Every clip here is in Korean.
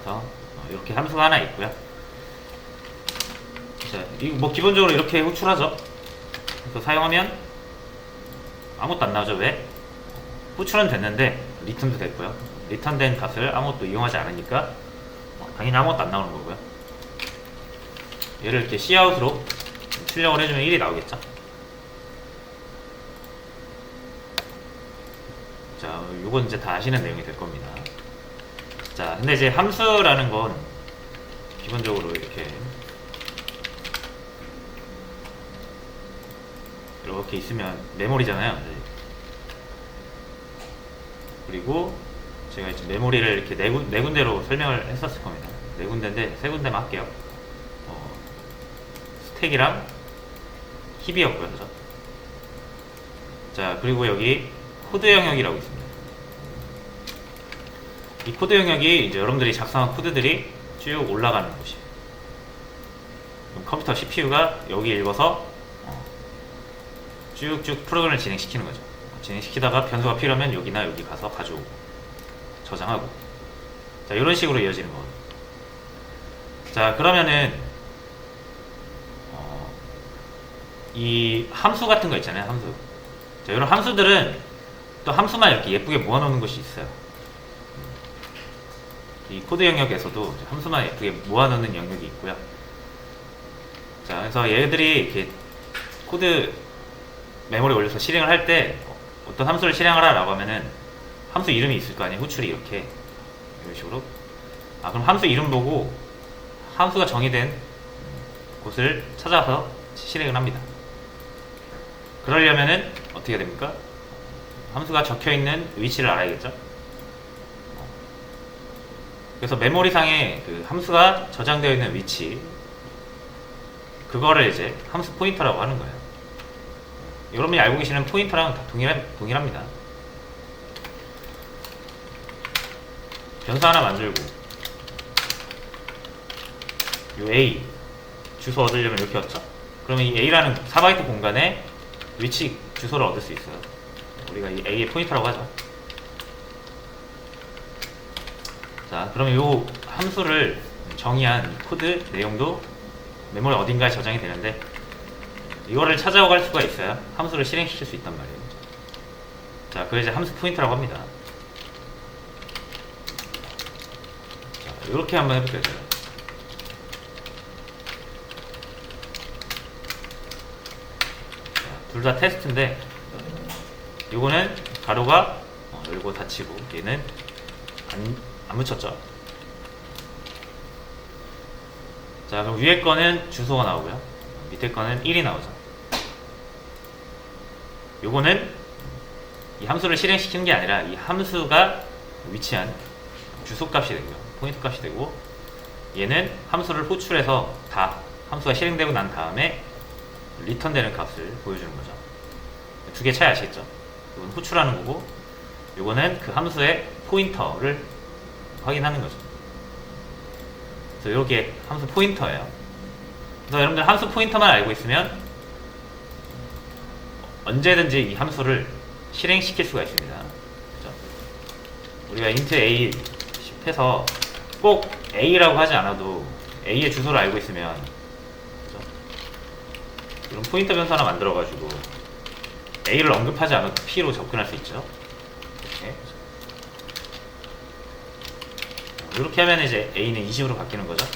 그래서 이렇게 함수가 하나 있고요. 자, 이거 뭐 기본적으로 이렇게 호출하죠. 그래서 사용하면 아무것도 안 나오죠. 왜? 호출은 됐는데 리턴도 됐고요. 리턴된 값을 아무것도 이용하지 않으니까 당연히 아무것도 안 나오는 거고요. 얘를 이렇게 cout으로 출력을 해주면 1이 나오겠죠. 자, 요건 이제 다 아시는 내용이 될 겁니다. 자, 근데 이제 함수라는 건 기본적으로 이렇게 있으면 메모리잖아요. 그리고 제가 이제 메모리를 이렇게 네 군데로 설명을 했었을 겁니다. 네 군데인데 세 군데만 할게요. 스택이랑 힙이었고요. 그죠? 자, 그리고 여기 코드 영역이라고 있습니다. 이 코드 영역이 이제 여러분들이 작성한 코드들이 쭉 올라가는 곳이에요. 그럼 컴퓨터 CPU가 여기 읽어서 쭉쭉 프로그램을 진행시키는 거죠. 진행시키다가 변수가 필요하면 여기나 여기 가서 가져오고 저장하고, 자, 이런 식으로 이어지는 거거든요. 자, 그러면은 이 함수 같은 거 있잖아요. 함수. 자, 이런 함수들은 또 함수만 이렇게 예쁘게 모아놓는 것이 있어요. 이 코드 영역에서도 함수만 예쁘게 모아놓는 영역이 있고요. 자, 그래서 얘들이 이렇게 코드 메모리 올려서 실행을 할 때 어떤 함수를 실행하라 라고 하면은 함수 이름이 있을 거 아니에요. 호출이 이런 식으로. 그럼 함수 이름 보고 함수가 정의된 곳을 찾아서 실행을 합니다. 그러려면은 어떻게 됩니까? 함수가 적혀있는 위치를 알아야겠죠. 그래서 메모리상에 그 함수가 저장되어 있는 위치, 그거를 이제 함수 포인터라고 하는 거예요. 여러분이 알고 계시는 포인터랑 다 동일합니다. 변수 하나 만들고 요 A 주소 얻으려면 이렇게 얻죠. 그러면 이 A라는 4바이트 공간에 위치 주소를 얻을 수 있어요. 우리가 이 A의 포인터라고 하죠. 자, 그러면 요 함수를 정의한 코드 내용도 메모리 어딘가에 저장이 되는데 이거를 찾아갈 수가 있어요. 함수를 실행시킬 수 있단 말이에요. 자, 그걸 이제 함수 포인터라고 합니다. 자, 이렇게 한번 해볼게요. 둘 다 테스트인데 요거는 가로가 열고 닫히고 얘는 안 붙였죠. 자, 그럼 위에 거는 주소가 나오고요. 밑에 거는 1이 나오죠. 요거는 이 함수를 실행시키는 게 아니라 이 함수가 위치한 주소 값이 되고요. 포인트 값이 되고, 얘는 함수를 호출해서 다 함수가 실행되고 난 다음에 리턴되는 값을 보여주는 거죠. 두 개 차이 아시겠죠? 이건 호출하는 거고, 요거는 그 함수의 포인터를 확인하는 거죠. 그래서 이렇게 함수 포인터예요. 그래서 여러분들 함수 포인터만 알고 있으면 언제든지 이 함수를 실행시킬 수가 있습니다. 그렇죠? 우리가 int a 해서 꼭 a라고 하지 않아도 a의 주소를 알고 있으면, 그렇죠? 이런 포인터 변수 하나 만들어가지고 a를 언급하지 않아도 p로 접근할 수 있죠. 이렇게 하면 이제 a는 20으로 바뀌는 거죠.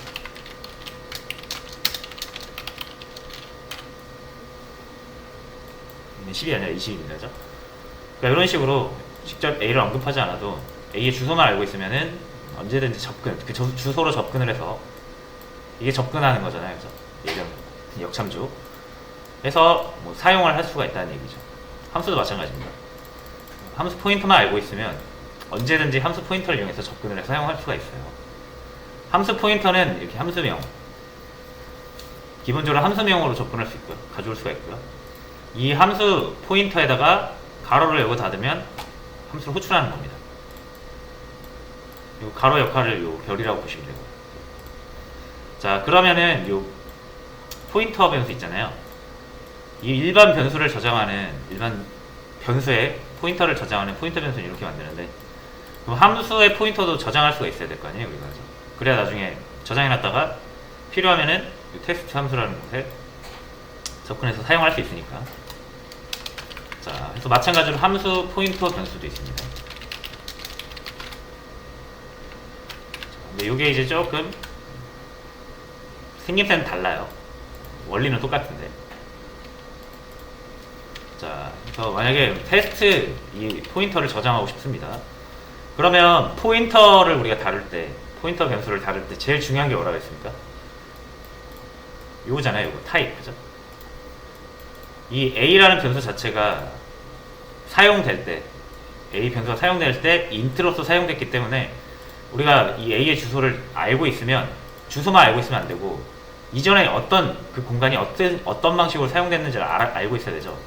10이 아니라 20입니다. 그러니까 이런 식으로 직접 a를 언급하지 않아도 a의 주소만 알고 있으면은 언제든지 그 주소로 접근을 해서, 이게 접근하는 거잖아요. 그죠? 예전 역참조 해서 뭐 사용을 할 수가 있다는 얘기죠. 함수도 마찬가지입니다. 함수 포인터만 알고 있으면 언제든지 함수 포인터를 이용해서 접근을 해서 사용할 수가 있어요. 함수 포인터는 이렇게 함수명, 기본적으로 함수명으로 접근할 수 있고요. 가져올 수가 있고요. 이 함수 포인터에다가 가로를 열고 닫으면 함수를 호출하는 겁니다. 요 가로 역할을 요 별이라고 보시면 되고. 자, 그러면은 요 포인터 변수 있잖아요. 이 일반 변수를 저장하는, 일반 변수에 포인터를 저장하는 포인터 변수는 이렇게 만드는데, 그럼 함수의 포인터도 저장할 수가 있어야 될 거 아니에요, 우리가. 그래야 나중에 저장해놨다가 필요하면은 이 텍스트 함수라는 곳에 접근해서 사용할 수 있으니까. 자, 그래서 마찬가지로 함수 포인터 변수도 있습니다. 근데 이게 이제 조금 생김새는 달라요. 원리는 똑같은데. 자, 그래서 만약에 테스트 이 포인터를 저장하고 싶습니다. 그러면 포인터를 우리가 다룰 때, 포인터 변수를 다룰 때 제일 중요한 게 뭐라고 했습니까? 요거잖아요. 요거 타입. 그죠? 이 a라는 변수 자체가 사용될 때, a 변수가 사용될 때 int로서 사용됐기 때문에 우리가 이 a의 주소를 알고 있으면, 주소만 알고 있으면 안 되고 이전에 어떤 그 공간이 어떤 방식으로 사용됐는지를 알고 있어야 되죠.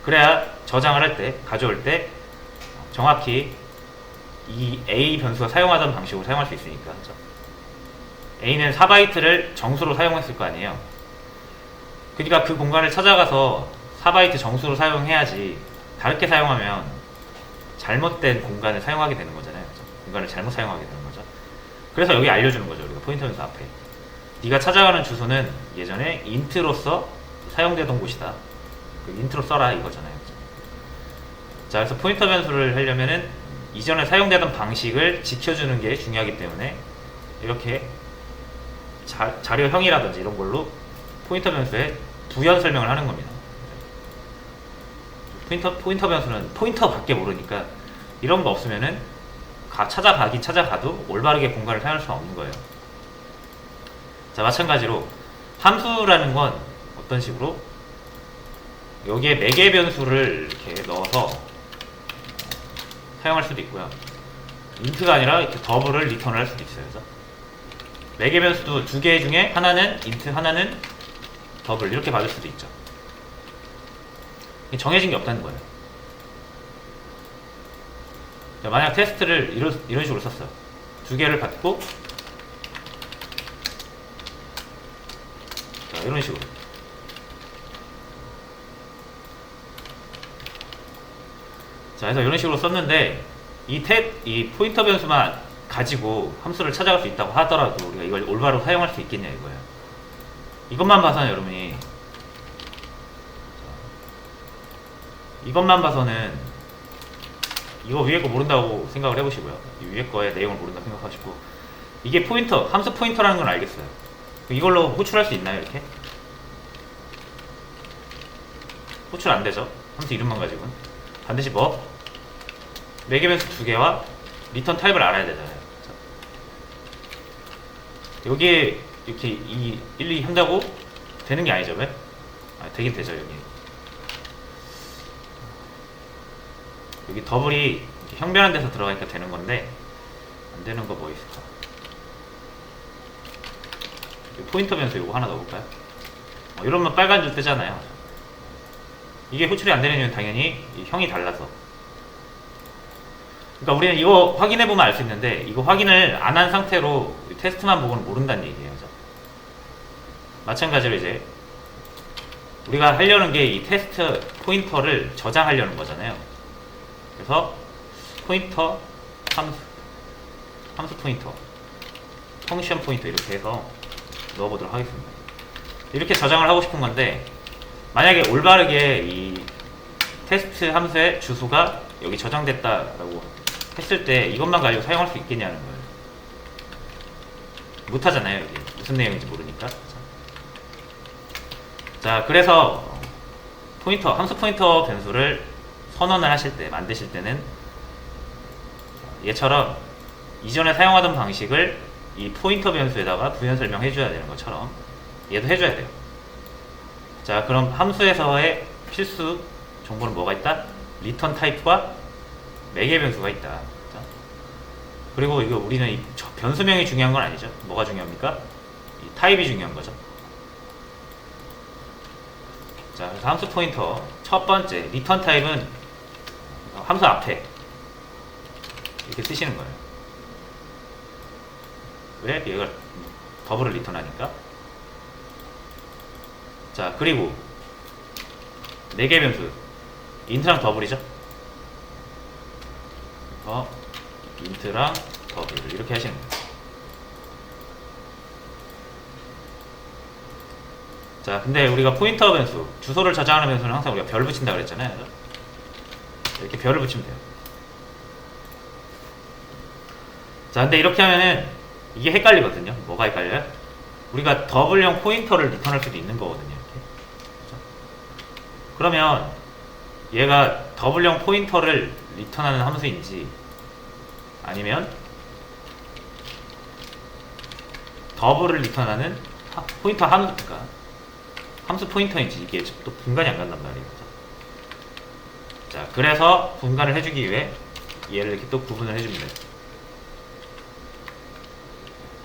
그래야 저장을 할 때, 가져올 때 정확히 이 a 변수가 사용하던 방식으로 사용할 수 있으니까. 그렇죠? a는 4바이트를 정수로 사용했을 거 아니에요. 그러니까 그 공간을 찾아가서 4바이트 정수로 사용해야지, 다르게 사용하면 잘못된 공간을 사용하게 되는 거잖아요. 그렇죠? 공간을 잘못 사용하게 되는 거죠. 그래서 여기 알려주는 거죠. 우리가 포인터 변수 앞에 네가 찾아가는 주소는 예전에 int로서 사용되던 곳이다. 그 int로 써라 이거잖아요. 그렇죠? 자, 그래서 포인터 변수를 하려면은 이전에 사용되던 방식을 지켜주는 게 중요하기 때문에 이렇게 자료형이라든지 이런 걸로 포인터 변수에 부연 설명을 하는 겁니다. 포인터 변수는 포인터밖에 모르니까 이런 거 없으면은 찾아가긴 찾아가도 올바르게 공간을 사용할 수가 없는 거예요. 자, 마찬가지로 함수라는 건 어떤 식으로 여기에 매개 변수를 이렇게 넣어서 사용할 수도 있고요. int가 아니라 이렇게 더블을 리턴을 할 수도 있어요. 그래서 매개 변수도 두 개 중에 하나는 int, 하나는 더블 이렇게 받을 수도 있죠. 정해진 게 없다는 거예요. 자, 만약 테스트를 이런 식으로 썼어요. 두 개를 받고, 자, 이런 식으로. 자, 그래서 이런 식으로 썼는데, 이 포인터 변수만 가지고 함수를 찾아갈 수 있다고 하더라도 우리가 이걸 올바로 사용할 수 있겠냐 이거예요. 이것만 봐서는 여러분이, 이것만 봐서는 이거 위에 거 모른다고 생각을 해보시고요. 이 위에 거의 내용을 모른다고 생각하시고, 이게 포인터, 함수 포인터라는 건 알겠어요. 이걸로 호출할 수 있나요? 이렇게? 호출 안 되죠. 함수 이름만 가지고는. 반드시 뭐? 매개 변수 두 개와 리턴 타입을 알아야 되잖아요. 여기에 이렇게 1, 2 한다고 되는 게 아니죠. 왜? 되긴 되죠. 여기 더블이 형변한 데서 들어가니까 되는 건데, 안 되는 거 뭐 있을까? 포인터 변수 이거 하나 넣어볼까요? 이러면 빨간 줄 뜨잖아요. 이게 호출이 안 되는 이유는 당연히 형이 달라서. 그러니까 우리는 이거 확인해보면 알 수 있는데, 이거 확인을 안 한 상태로 테스트만 보고는 모른다는 얘기예요. 그죠? 마찬가지로 이제 우리가 하려는 게 이 테스트 포인터를 저장하려는 거잖아요. 그래서 포인터, 함수 포인터, 펑션 포인터 이렇게 해서 넣어보도록 하겠습니다. 이렇게 저장을 하고 싶은 건데, 만약에 올바르게 이 테스트 함수의 주소가 여기 저장됐다라고 했을 때 이것만 가지고 사용할 수 있겠냐는 거예요. 못하잖아요. 이게 무슨 내용인지 모르니까. 자, 그래서 포인터, 함수 포인터 변수를 선언을 하실 때, 만드실 때는 얘처럼 이전에 사용하던 방식을 이 포인터 변수에다가 부연 설명해 줘야 되는 것처럼 얘도 해줘야 돼요. 자, 그럼 함수에서의 필수 정보는 뭐가 있다? 리턴 타입과 매개 변수가 있다. 자, 그리고 이거 우리는 이 변수명이 중요한 건 아니죠. 뭐가 중요합니까? 이 타입이 중요한 거죠. 자, 그래서 함수 포인터 첫 번째 리턴 타입은 함수 앞에 이렇게 쓰시는 거예요. 왜? 얘가 더블을 리턴하니까. 자, 그리고 매개 변수 인트랑 더블이죠. 인트랑 더블 이렇게 하시는 거예요. 자, 근데 우리가 포인터 변수, 주소를 저장하는 변수는 항상 우리가 별 붙인다 그랬잖아요. 이렇게 별을 붙이면 돼요. 자, 근데 이렇게 하면은 이게 헷갈리거든요. 뭐가 헷갈려요? 우리가 더블형 포인터를 리턴할 수도 있는 거거든요. 이렇게. 그렇죠? 그러면 얘가 더블형 포인터를 리턴하는 함수인지 아니면 더블을 리턴하는 포인터 함수, 그러니까 함수 포인터인지 이게 또 분간이 안 간단 말이에요. 자, 그래서 분간을 해주기 위해 얘를 이렇게 또 구분을 해주면 돼요.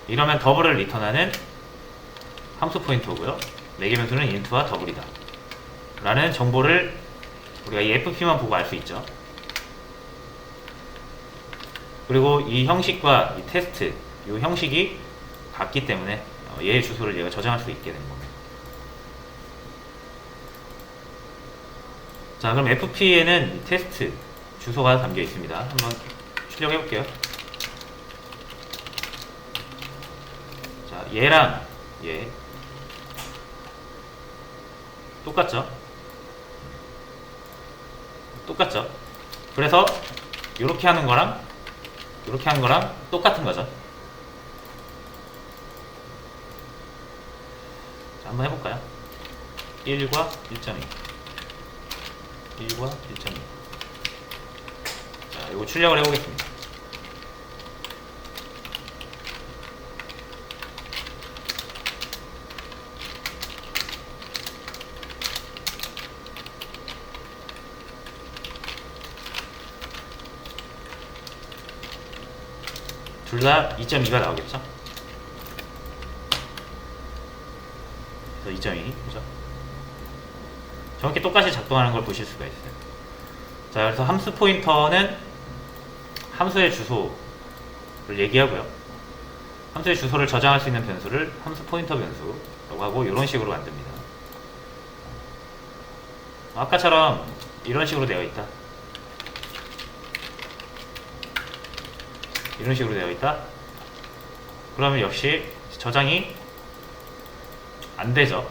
이러면 더블을 리턴하는 함수 포인터고요. 4개 변수는 int와 더블이다 라는 정보를 우리가 이 fp만 보고 알 수 있죠. 그리고 이 형식과 이 테스트, 이 형식이 같기 때문에 얘의 주소를 얘가 저장할 수 있게 된 겁니다. 자, 그럼 fp에는 테스트 주소가 담겨 있습니다. 한번 출력해 볼게요. 자, 얘랑 얘 똑같죠? 똑같죠? 그래서 이렇게 하는 거랑 이렇게 하는 거랑 똑같은 거죠. 자, 한번 해볼까요? 1과 1.2 1과 1.2 자, 이거 출력을 해보겠습니다. 둘 다 2.2가 나오겠죠? 그래서 2.2, 그죠? 정확히 똑같이 작동하는 걸 보실 수가 있어요. 자, 그래서 함수 포인터는 함수의 주소를 얘기하고요. 함수의 주소를 저장할 수 있는 변수를 함수 포인터 변수라고 하고 이런 식으로 만듭니다. 아까처럼 이런 식으로 되어 있다. 이런 식으로 되어 있다. 그러면 역시 저장이 안 되죠.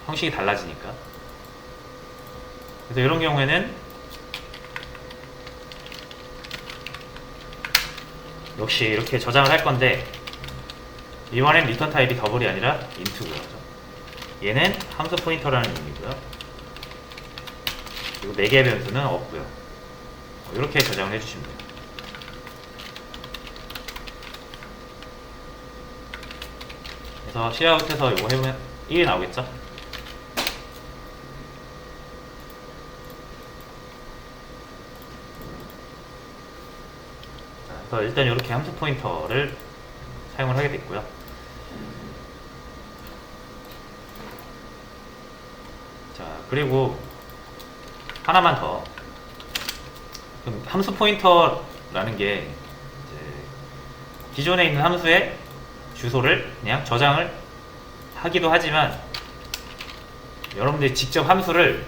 형식이 달라지니까. 그래서 이런 경우에는 역시 이렇게 저장을 할 건데 이번엔 리턴 타입이 더블이 아니라 int고요. 얘는 함수 포인터라는 의미고요. 그리고 4개의 변수는 없고요. 이렇게 저장을 해주시면 돼요. 그래서 시아웃해서 이거 해보면 1이 나오겠죠? 자, 그래서 일단 이렇게 함수 포인터를 사용을 하게 됐고요. 자, 그리고 하나만 더. 그럼 함수 포인터라는 게 이제 기존에 있는 함수의 주소를 그냥 저장을 하기도 하지만 여러분들이 직접 함수를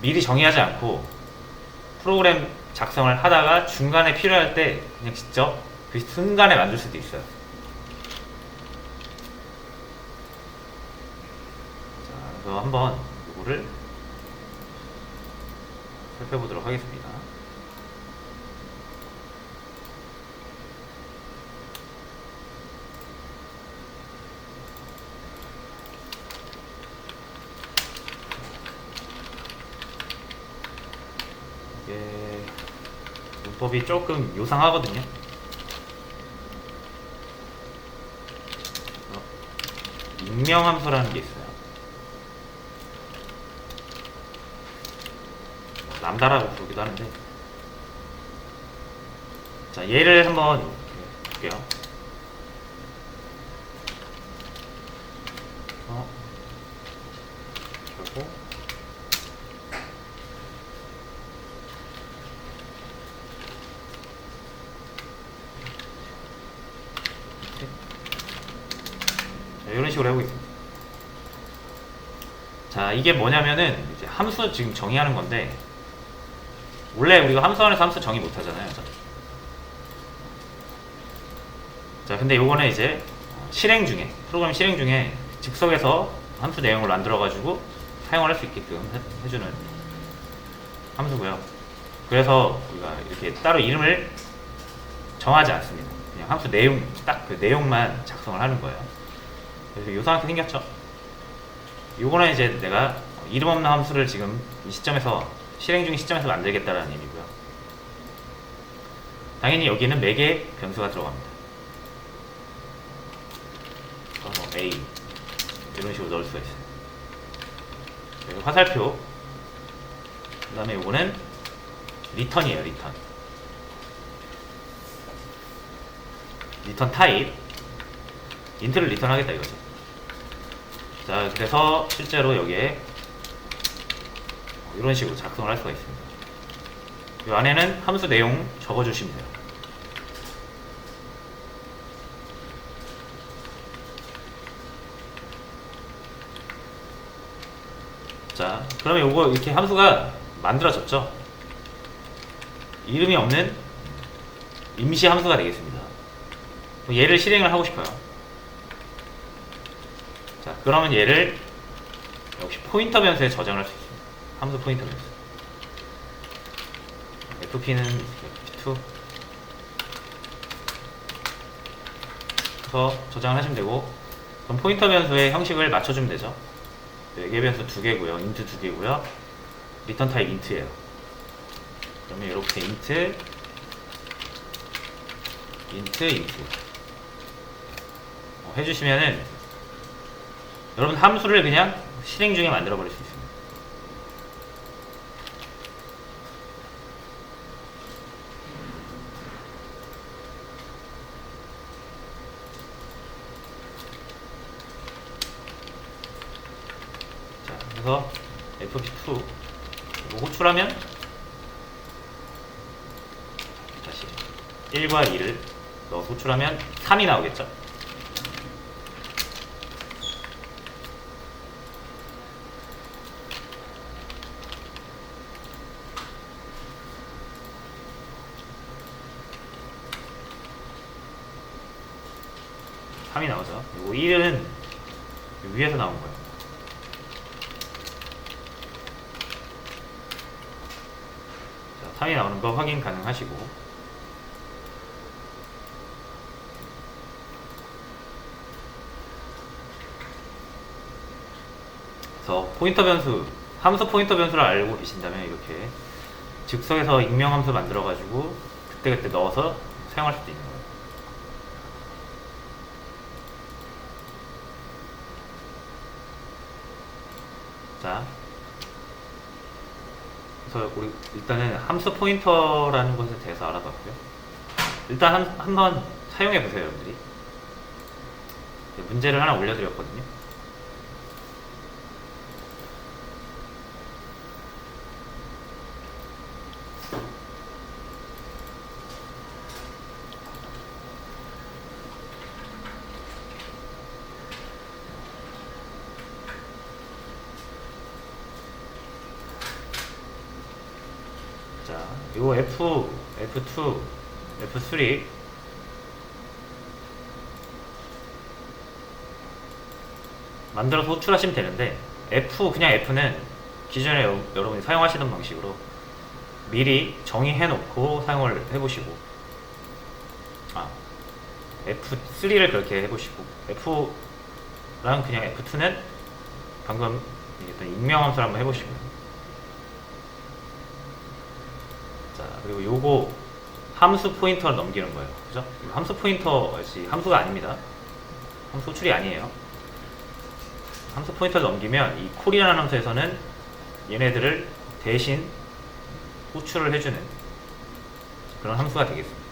미리 정의하지 않고 프로그램 작성을 하다가 중간에 필요할 때 그냥 직접 그 순간에 만들 수도 있어요. 자, 그래서 한번 이거를 살펴보도록 하겠습니다. 문법이 조금 요상하거든요. 익명함수라는 게 있어요. 람다라고 부르기도 하는데, 자, 얘를 한번 볼게요. 그리고 이런 식으로 해보겠습니다. 자, 이게 뭐냐면은 이제 함수 지금 정의하는 건데, 원래 우리가 함수 안에서 함수 정의 못 하잖아요. 자, 근데 요거는 이제 프로그램 실행 중에 즉석에서 함수 내용을 만들어가지고 사용을 할 수 있게끔 해주는 함수고요. 그래서 우리가 이렇게 따로 이름을 정하지 않습니다. 그냥 함수 내용, 딱 그 내용만 작성을 하는 거예요. 그래서 요상하게 생겼죠? 요거는 이제 내가 이름 없는 함수를 지금 이 시점에서, 실행 중인 시점에서 만들겠다라는 의미고요. 당연히 여기는 매개 변수가 들어갑니다. 뭐 A 이런 식으로 넣을 수가 있어요. 여기 화살표, 그 다음에 요거는 리턴이에요. 리턴 타입, 인트를 리턴하겠다 이거죠. 자, 그래서 실제로 여기에 이런 식으로 작성을 할 수가 있습니다. 이 안에는 함수 내용 적어주시면 돼요. 자, 그러면 요거 이렇게 함수가 만들어졌죠? 이름이 없는 임시 함수가 되겠습니다. 얘를 실행을 하고 싶어요. 자, 그러면 얘를 역시 포인터 변수에 저장할 수 있습니다. 함수 포인터 변수. fp는 fp2 그래서 저장을 하시면 되고, 그럼 포인터 변수의 형식을 맞춰주면 되죠. 매개 변수 2개고요. int 2개고요. 리턴 타입 int예요. 그러면 이렇게 int 해주시면은 여러분 함수를 그냥 실행 중에 만들어 버릴 수 있습니다. 자, 그래서 fp2 이거 호출하면 다시 1과 2를 넣어서 호출하면 3이 나오겠죠. 이 나오죠. 그리고 1은 위에서 나온 거예요. 자, 3이 나오는 거 확인 가능하시고, 그래서 포인터 변수, 함수 포인터 변수를 알고 계신다면 이렇게 즉석에서 익명 함수 만들어 가지고 그때그때 넣어서 사용할 수도 있는 거예요. 자, 그래서 우리 일단은 함수 포인터라는 것에 대해서 알아봤고요. 일단 한번 사용해 보세요, 여러분들이. 문제를 하나 올려드렸거든요. 자, 요 F, F2, F3 만들어서 호출하시면 되는데, 그냥 F는 기존에 여러분이 사용하시던 방식으로 미리 정의해 놓고 사용을 해보시고, F3를 그렇게 해보시고, F랑 그냥 F2는 방금 얘기했던 익명함수를 한번 해보시고요. 자, 그리고 요거 함수 포인터를 넘기는 거예요. 그죠? 함수 포인터 함수가 아닙니다. 함수 호출이 아니에요. 함수 포인터를 넘기면 이 콜이라는 함수에서는 얘네들을 대신 호출을 해주는 그런 함수가 되겠습니다.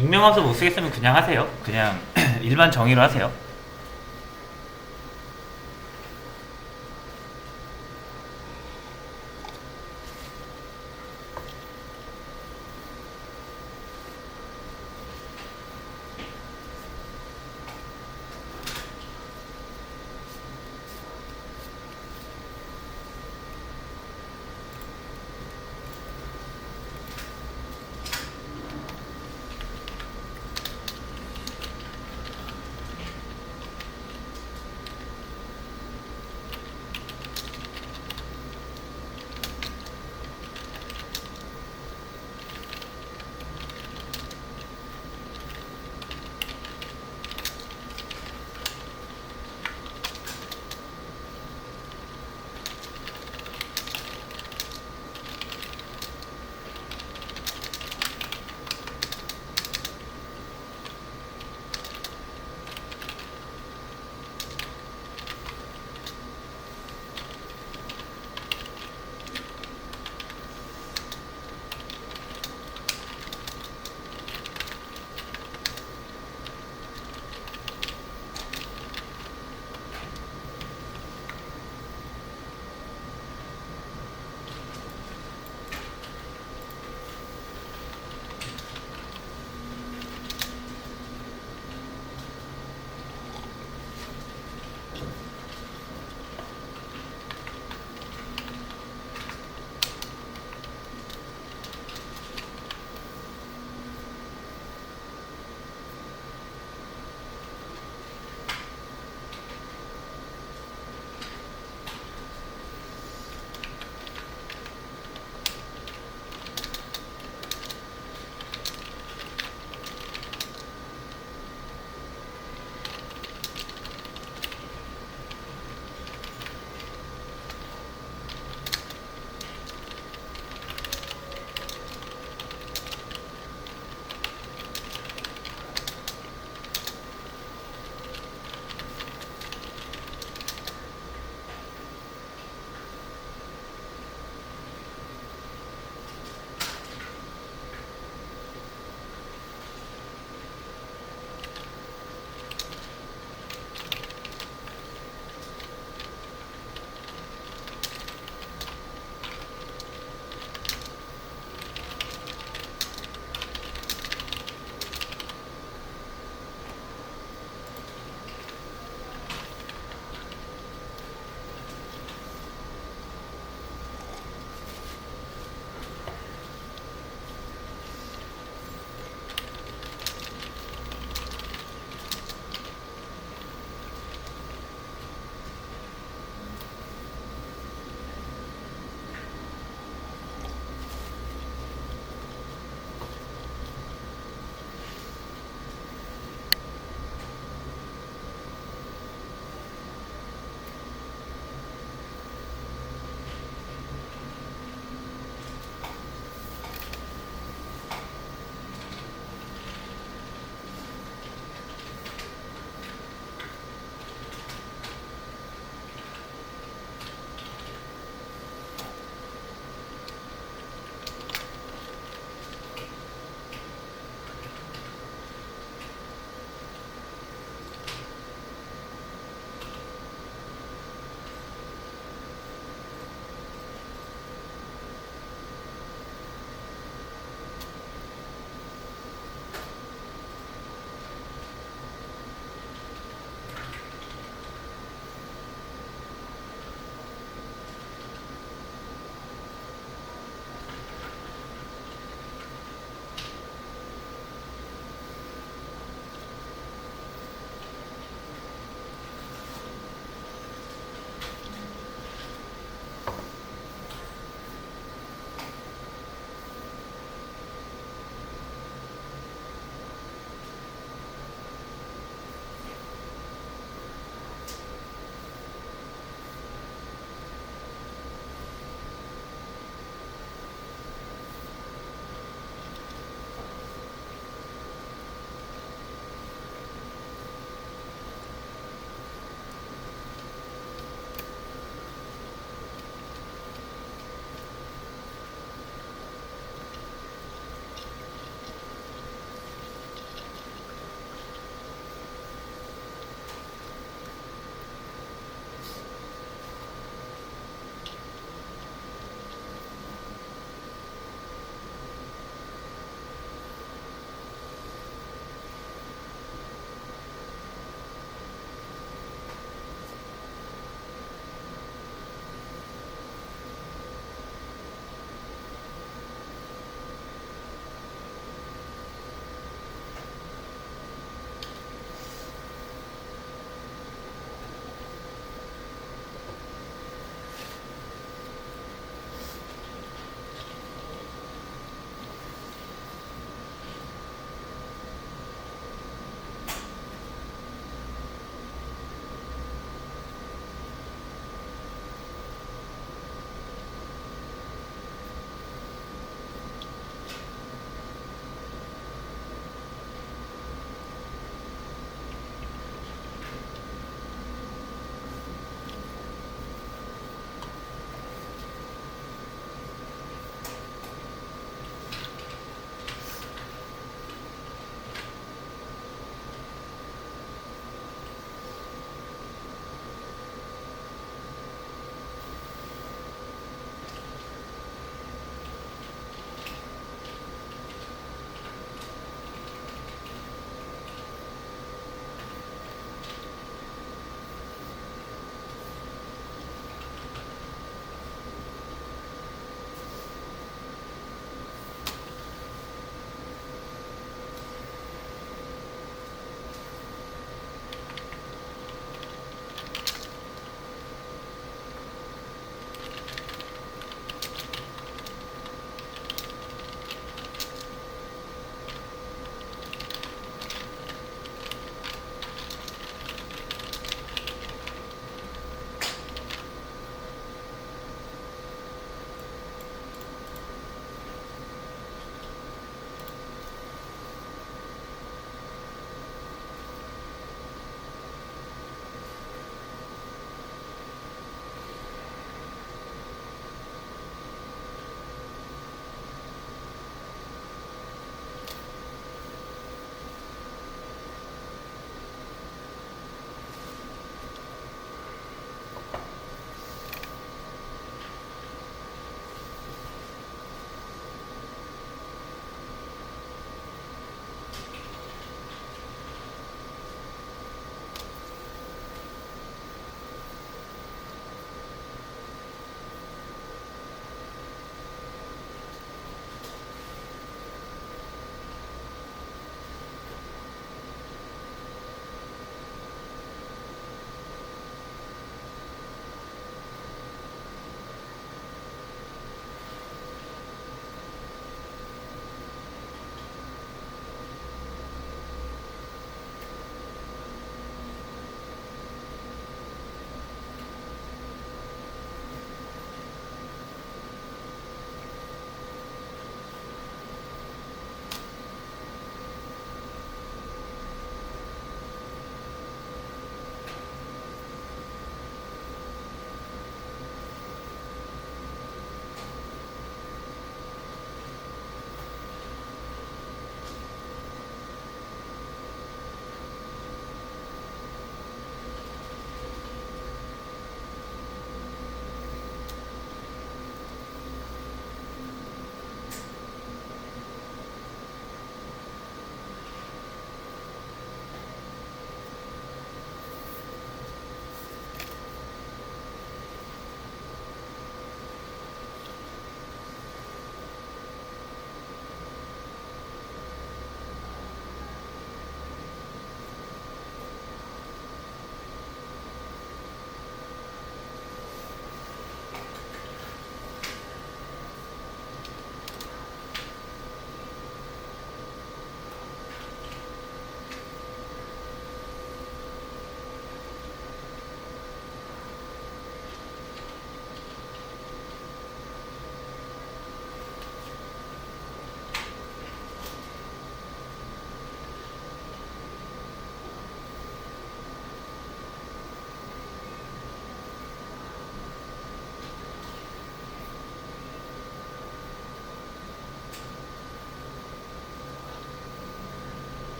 익명함수 못 쓰겠으면 그냥 하세요. 그냥 일반 정의로 하세요.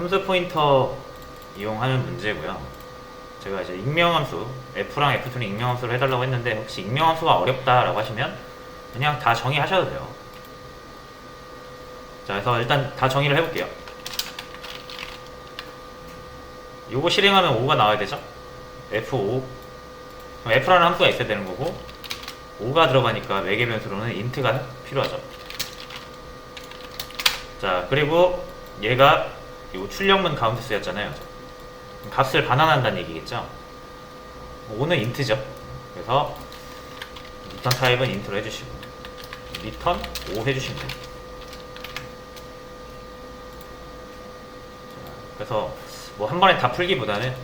함수 포인터 이용하는 문제고요. 제가 이제 익명함수 F랑 F2는 익명함수를 해달라고 했는데 혹시 익명함수가 어렵다라고 하시면 그냥 다 정의하셔도 돼요. 자, 그래서 일단 다 정의를 해볼게요. 요거 실행하면 5가 나와야 되죠? F5. 그럼 F라는 함수가 있어야 되는 거고 5가 들어가니까 매개 변수로는 int가 필요하죠. 자, 그리고 얘가 요 출력문 카운트스였잖아요. 값을 반환한다는 얘기겠죠. 5는 int죠. 그래서 return 타입은 int로 해주시고 return 5 해주시면 돼요. 그래서 뭐 한 번에 다 풀기보다는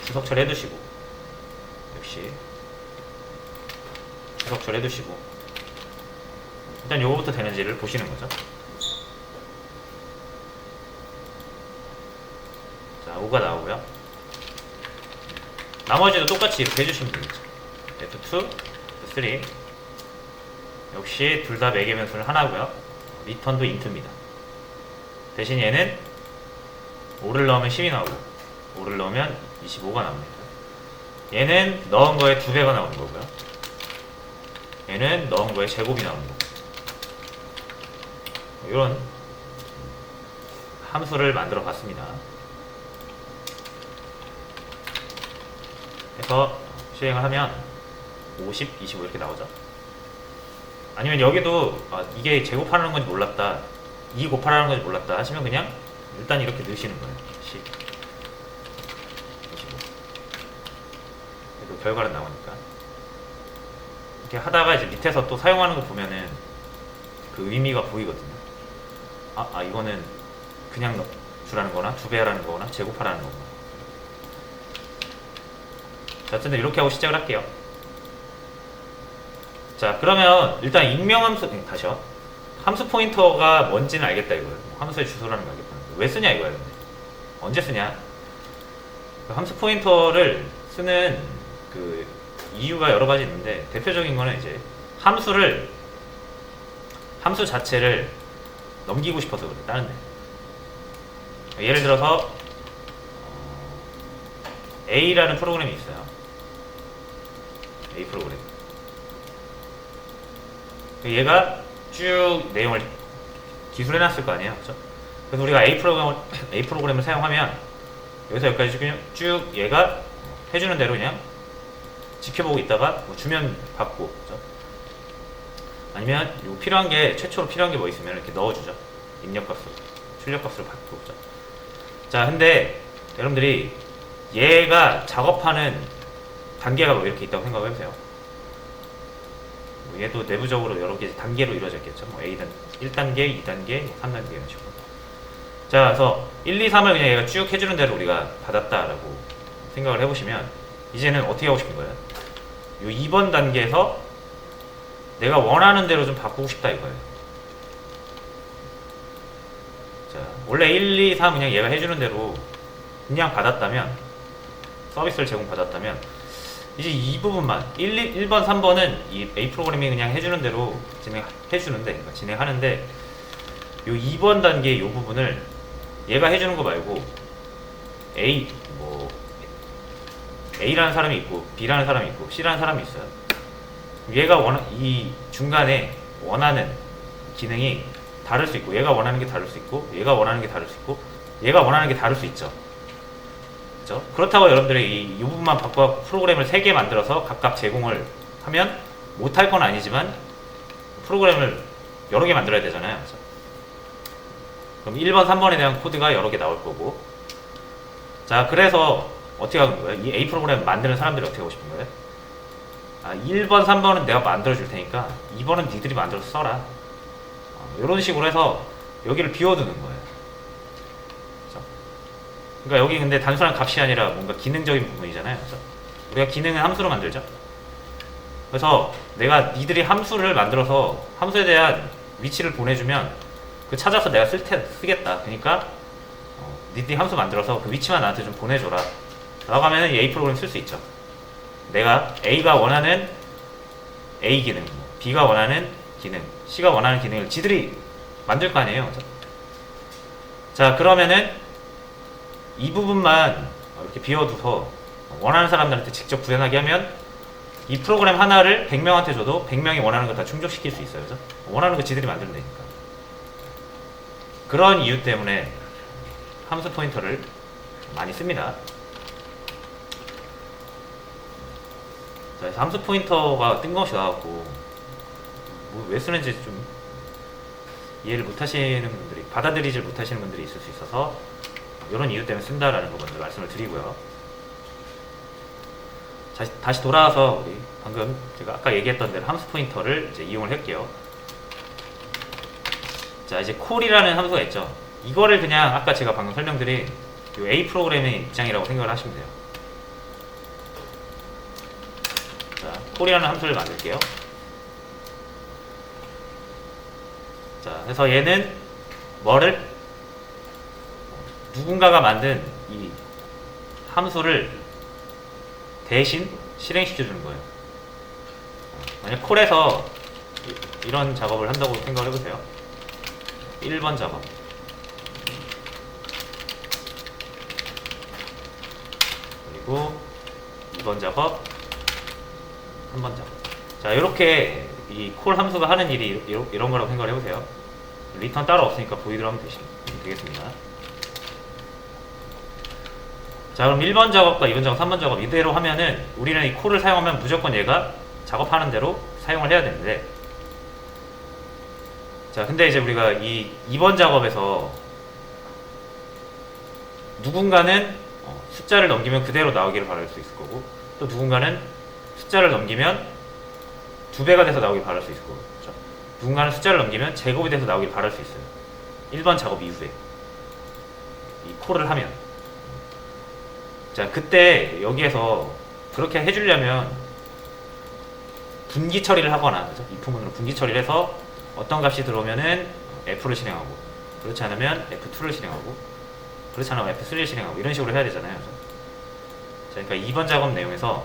주석 처리해두시고 역시 주석 처리해두시고 일단 요거부터 되는지를 보시는 거죠. 자, 5가 나오고요. 나머지도 똑같이 이렇게 해주시면 되겠죠. F2, F3 역시 둘 다 매개 변수는 하나고요. return도 int입니다. 대신 얘는 5를 넣으면 10이 나오고 5를 넣으면 25가 나옵니다. 얘는 넣은 거에 2배가 나오는 거고요. 얘는 넣은 거에 제곱이 나오는 거고 이런 함수를 만들어 봤습니다. 해서 실행을 하면 50, 25 이렇게 나오죠. 아니면 여기도 이게 제곱하라는 건지 몰랐다 2 곱하라는 건지 몰랐다 하시면 그냥 일단 이렇게 넣으시는 거예요. 10, 25 그래도 결과는 나오니까 이렇게 하다가 이제 밑에서 또 사용하는 거 보면은 그 의미가 보이거든요. 이거는 그냥 주라는 거나 2배 하라는 거나 제곱하라는 거구나. 자, 어쨌든 이렇게 하고 시작을 할게요. 자, 그러면 일단 익명함수 다시요. 함수 포인터가 뭔지는 알겠다 이거예요. 함수의 주소라는 거 알겠다. 왜 쓰냐 이거야. 근데 언제 쓰냐? 그 함수 포인터를 쓰는 그 이유가 여러 가지 있는데 대표적인 거는 이제 함수 자체를 넘기고 싶어서 그래. 다른 데. 예를 들어서 A라는 프로그램이 있어요. A 프로그램. 얘가 쭉 내용을 기술해놨을 거 아니에요, 그렇죠? 그래서 우리가 A 프로그램을 사용하면 여기서 여기까지 쭉 얘가 해주는 대로 그냥 지켜보고 있다가 뭐 주면 받고, 그렇죠? 아니면 요 필요한 게 최초로 필요한 게 뭐 있으면 이렇게 넣어주죠. 입력값으로, 출력값으로 받고, 그렇죠? 자, 근데 여러분들이 얘가 작업하는 단계가 뭐 이렇게 있다고 생각을 해보세요. 얘도 내부적으로 여러 개 단계로 이루어져 있겠죠. 뭐 A단 1단계, 2단계, 3단계 이런 식으로. 자, 그래서 1, 2, 3을 그냥 얘가 쭉 해주는 대로 우리가 받았다라고 생각을 해보시면 이제는 어떻게 하고 싶은 거예요? 요 2번 단계에서 내가 원하는 대로 좀 바꾸고 싶다 이거예요. 자, 원래 1, 2, 3 그냥 얘가 해주는 대로 그냥 받았다면 서비스를 제공받았다면 이제 이 부분만 1번, 3번은 이 A 프로그램이 그냥 해주는 대로 그러니까 진행하는데 요 2번 단계 요 부분을 얘가 해주는 거 말고 A라는 사람이 있고 B라는 사람이 있고 C라는 사람이 있어요. 얘가 이 중간에 원하는 기능이 다를 수 있고 얘가 원하는 게 다를 수 있고 얘가 원하는 게 다를 수 있고 얘가 원하는 게 다를 수 있죠. 그렇죠? 그렇다고 여러분들이 이 부분만 바꿔 프로그램을 3개 만들어서 각각 제공을 하면 못할 건 아니지만 프로그램을 여러 개 만들어야 되잖아요. 그렇죠? 그럼 1번, 3번에 대한 코드가 여러 개 나올 거고 자, 그래서 어떻게 하는 거예요? 이 A 프로그램 만드는 사람들이 어떻게 하고 싶은 거예요? 1번, 3번은 내가 만들어 줄 테니까 2번은 니들이 만들어서 써라. 이런 식으로 해서 여기를 비워두는 거예요. 그러니까 여기 근데 단순한 값이 아니라 뭔가 기능적인 부분이잖아요. 그래서 우리가 기능은 함수로 만들죠. 그래서 내가 니들이 함수를 만들어서 함수에 대한 위치를 보내주면 그 찾아서 내가 쓰겠다. 그러니까 니들이 함수 만들어서 그 위치만 나한테 좀 보내줘라 라고 하면 이 A 프로그램 쓸 수 있죠. 내가 A가 원하는 A 기능, B가 원하는 기능, C가 원하는 기능을 지들이 만들 거 아니에요. 그렇죠? 자, 그러면은 이 부분만 이렇게 비워둬서 원하는 사람들한테 직접 구현하게 하면 이 프로그램 하나를 100명한테 줘도 100명이 원하는 거 다 충족시킬 수 있어요. 그죠? 원하는 거 지들이 만들면 되니까. 그런 이유 때문에 함수 포인터를 많이 씁니다. 자, 그래서 함수 포인터가 뜬금없이 나왔고 뭐 왜 쓰는지 좀 이해를 못하시는 분들이, 받아들이질 못하시는 분들이 있을 수 있어서 이런 이유 때문에 쓴다라는 거 먼저 말씀을 드리고요. 다시 돌아와서 우리 방금 제가 아까 얘기했던 대로 함수 포인터를 이제 이용을 할게요. 자, 이제 콜이라는 함수가 있죠. 이거를 그냥 아까 제가 방금 설명드린 이 A 프로그램의 입장이라고 생각을 하시면 돼요. 자, 콜이라는 함수를 만들게요. 자, 그래서 얘는 뭐를 누군가가 만든 이 함수를 대신 실행시켜 주는 거예요. 만약 콜에서 이런 작업을 한다고 생각을 해보세요. 1번 작업, 그리고 2번 작업, 3번 작업. 자, 이렇게 이 콜 함수가 하는 일이 이런 거라고 생각을 해보세요. 리턴 따로 없으니까 보이드로 하면 되겠습니다. 자, 그럼 1번 작업과 2번 작업, 3번 작업 이대로 하면은 우리는 이 콜을 사용하면 무조건 얘가 작업하는 대로 사용을 해야 되는데, 자, 근데 이제 우리가 이 2번 작업에서 누군가는 숫자를 넘기면 그대로 나오기를 바랄 수 있을 거고, 또 누군가는 숫자를 넘기면 2배가 돼서 나오길 바랄 수 있을 거고, 그렇죠? 누군가는 숫자를 넘기면 제곱이 돼서 나오길 바랄 수 있어요. 1번 작업 이후에 이 콜을 하면. 자, 그때 여기에서 그렇게 해주려면 분기 처리를 하거나, 그죠? if문으로 분기 처리를 해서 어떤 값이 들어오면은 F를 실행하고, 그렇지 않으면 F2를 실행하고, 그렇지 않으면 F3를 실행하고, 이런 식으로 해야 되잖아요. 그죠? 자, 그러니까 2번 작업 내용에서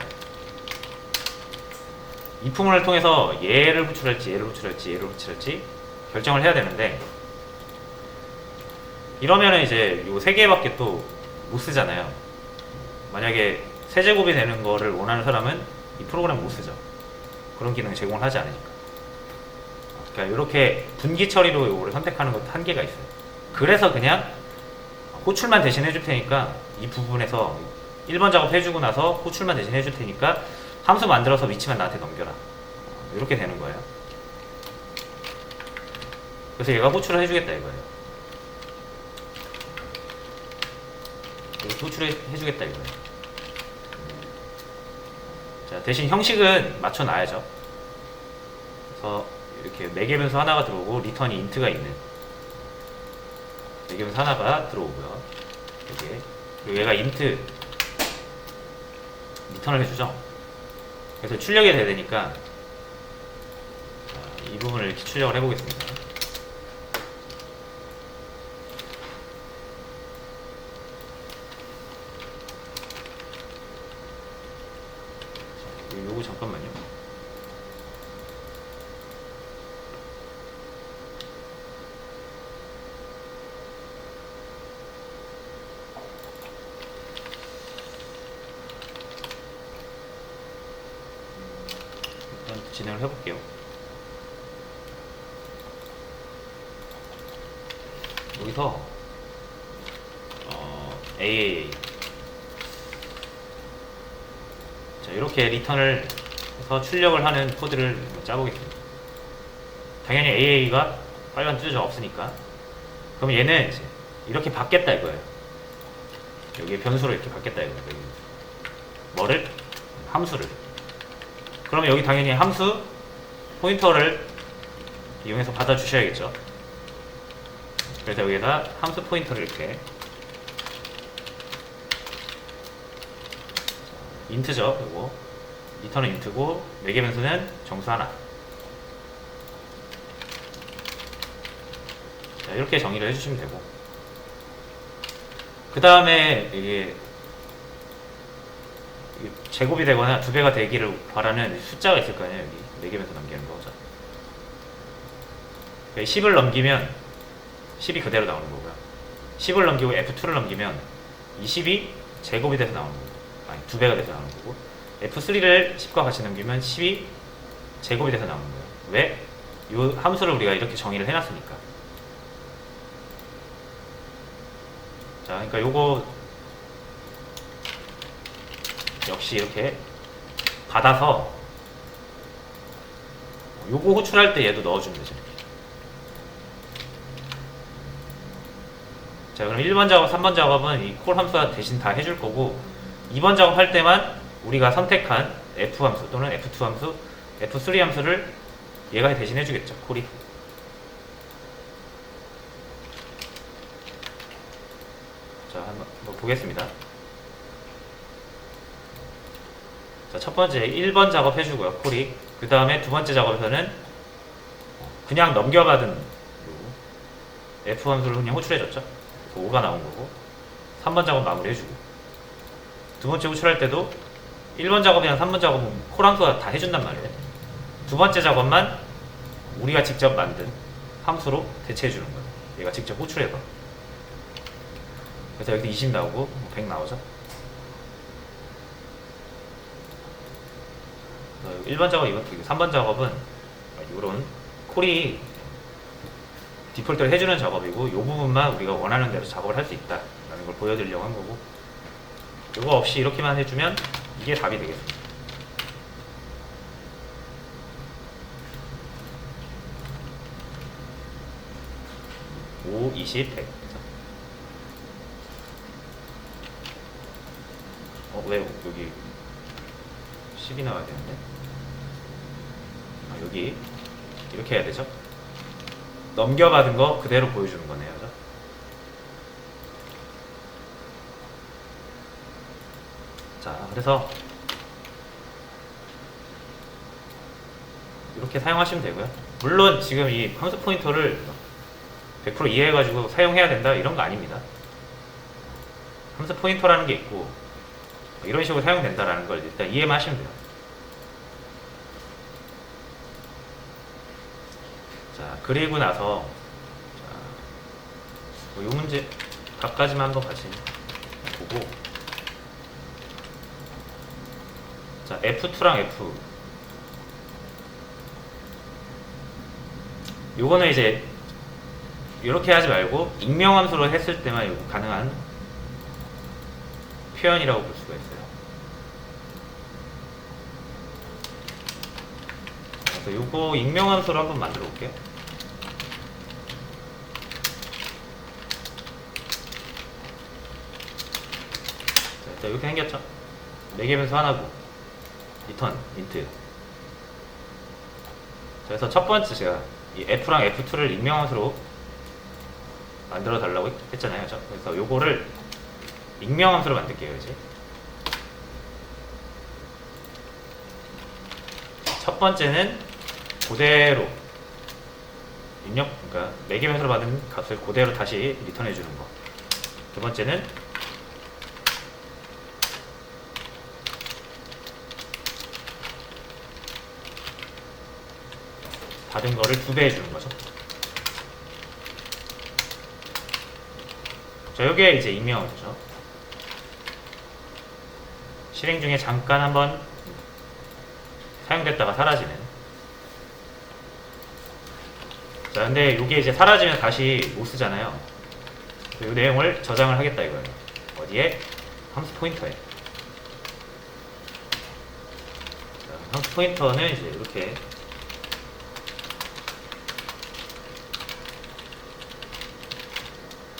if문을 통해서 얘를 호출할지 얘를 호출할지 얘를 호출할지 결정을 해야 되는데, 이러면은 이제 요 3개밖에 또 못 쓰잖아요. 만약에 세제곱이 되는 거를 원하는 사람은 이 프로그램 못 쓰죠. 그런 기능을 제공을 하지 않으니까. 그러니까 이렇게 분기 처리로 이거를 선택하는 것도 한계가 있어요. 그래서 그냥 호출만 대신 해줄 테니까 이 부분에서 1번 작업 해주고 나서 호출만 대신 해줄 테니까 함수 만들어서 위치만 나한테 넘겨라. 이렇게 되는 거예요. 그래서 얘가 호출을 해주겠다 이거예요. 이렇게 호출을 해주겠다 이거예요. 자, 대신 형식은 맞춰놔야죠. 그래서 이렇게 매개 변수 하나가 들어오고 리턴이 인트가 있는 매개 변수 하나가 들어오고요. 이게 그리고 얘가 인트 리턴을 해주죠. 그래서 출력이 돼야 되니까, 자, 이 부분을 이렇게 출력을 해보겠습니다. 요거 잠깐만요. 일단 진행을 해볼게요. 여기서 AAA, 자, 이렇게 리턴을 해서 출력을 하는 코드를 짜보겠습니다. 당연히 AA가 빨간 뚜저가 없으니까. 그럼 얘는 이제 이렇게 받겠다 이거예요. 여기에 변수로 이렇게 받겠다 이거예요. 뭐를? 함수를. 그러면 여기 당연히 함수 포인터를 이용해서 받아주셔야겠죠. 그래서 여기에다 함수 포인터를 이렇게, 인트죠. 그리고 리턴은 인트고 매개 변수는 정수 하나. 자, 이렇게 정의를 해주시면 되고, 그 다음에 이게 제곱이 되거나 2배가 되기를 바라는 숫자가 있을 거 아니에요. 여기 매개 변수 넘기는 거죠. 10을 넘기면 10이 그대로 나오는 거고요. 10을 넘기고 F2를 넘기면 20이 제곱이 돼서 나오는 거고, 아니 2배가 돼서 나오는 거고, f3를 10과 같이 넘기면 10이 제곱이 돼서 나오는 거예요. 왜? 이 함수를 우리가 이렇게 정의를 해놨으니까. 자, 그러니까 요거 역시 이렇게 받아서 요거 호출할 때 얘도 넣어주면 되죠. 자, 그럼 1번 작업, 3번 작업은 이 콜 함수가 대신 다 해줄 거고, 2번 작업할 때만 우리가 선택한 F 함수 또는 F2 함수, F3 함수를 얘가 대신 해주겠죠, 콜이. 자, 한번 보겠습니다. 자, 첫 번째 1번 작업 해주고요, 콜이. 그 다음에 두 번째 작업에서는 그냥 넘겨받은 F 함수를 그냥 호출해줬죠. 5가 나온 거고, 3번 작업 마무리 해주고, 두 번째 호출할 때도 1번 작업이랑 3번 작업은 콜 함수가 다 해준단 말이에요. 두 번째 작업만 우리가 직접 만든 함수로 대체해주는 거예요. 얘가 직접 호출해봐. 그래서 여기 20 나오고 100 나오죠. 1번 작업, 3번 작업은 이런 콜이 디폴트를 해주는 작업이고, 이 부분만 우리가 원하는 대로 작업을 할 수 있다라는 걸 보여드리려고 한 거고, 이거 없이 이렇게만 해주면 이게 답이 되겠습니다. 5, 20, 100. 왜 여기 10이 나와야 되는데? 여기 이렇게 해야 되죠? 넘겨받은 거 그대로 보여주는 거네요. 그죠? 자, 그래서 이렇게 사용하시면 되고요. 물론 지금 이 함수 포인터를 100% 이해해가지고 사용해야 된다 이런 거 아닙니다. 함수 포인터라는 게 있고 이런 식으로 사용된다라는 걸 일단 이해만 하시면 돼요. 자, 그리고 나서 이 문제 답까지만 한번 같이 보고, 자, F2랑 F 요거는 이제 이렇게 하지 말고 익명함수로 했을 때만 요거 가능한 표현이라고 볼 수가 있어요. 그래서 요거 익명함수로 한번 만들어 볼게요. 자, 이렇게 생겼죠? 4개 변수 하나고 리턴, 인트. 그래서 첫 번째 제가 이 F랑 F2를 익명함수로 만들어 달라고 했잖아요. 그렇죠? 그래서 요거를 익명함수로 만들게요. 이제 첫 번째는 그대로 입력, 그러니까 4개 변수로 받은 값을 그대로 다시 리턴해 주는 거. 두 번째는 받은 거를 2배 해주는 거죠. 자, 요게 이제 익명함수죠. 실행 중에 잠깐 한번 사용됐다가 사라지는. 자, 근데 요게 이제 사라지면 다시 못 쓰잖아요. 이 내용을 저장을 하겠다 이거예요. 어디에? 함수 포인터에. 자, 함수 포인터는 이제 이렇게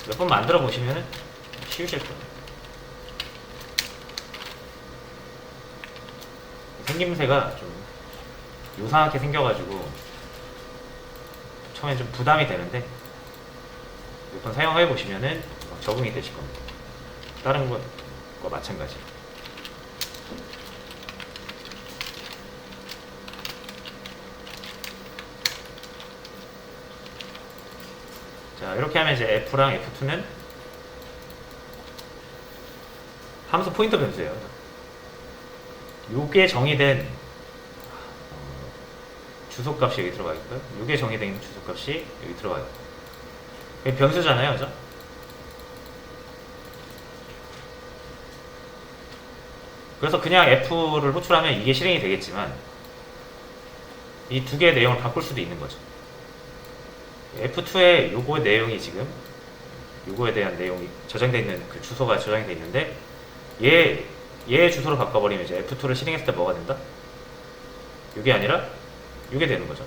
몇 번 만들어 보시면 쉬우실 거예요. 생김새가 좀 요상하게 생겨가지고 처음에 좀 부담이 되는데 몇 번 사용해 보시면은 적응이 되실 겁니다. 다른 것과 마찬가지. 자, 이렇게 하면 이제 F랑 F2는 함수 포인터 변수예요. 요게 정의된 주소값이 여기 들어가 있고요. 요게 정의된 주소값이 여기 들어가요. 이게 변수잖아요, 그죠? 그래서 그냥 F를 호출하면 이게 실행이 되겠지만 이 두 개의 내용을 바꿀 수도 있는 거죠. F2에 요거 내용이 지금 요거에 대한 내용이 저장되어 있는 그 주소가 저장이 되어 있는데 얘 주소로 바꿔버리면 이제 F2를 실행했을 때 뭐가 된다? 이게 아니라 이게 되는 거죠.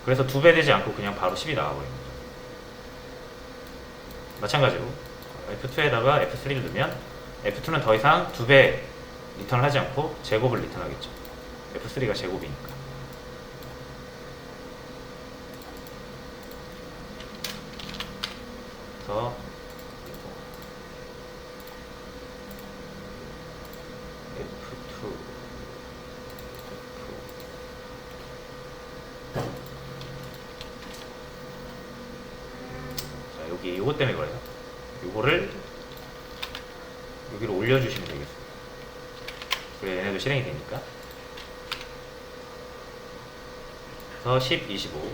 그래서 2배 되지 않고 그냥 바로 10이 나와버리는 거죠. 마찬가지로 F2에다가 F3를 넣으면 F2는 더 이상 2배 리턴을 하지 않고 제곱을 리턴하겠죠. F3가 제곱이니까. 그래서 F2 자, 여기 요거 때문에 그래요. 요거를 여기로 올려주시면 되겠습니다. 그래 얘네도 실행이 되니까. 그래서 10, 25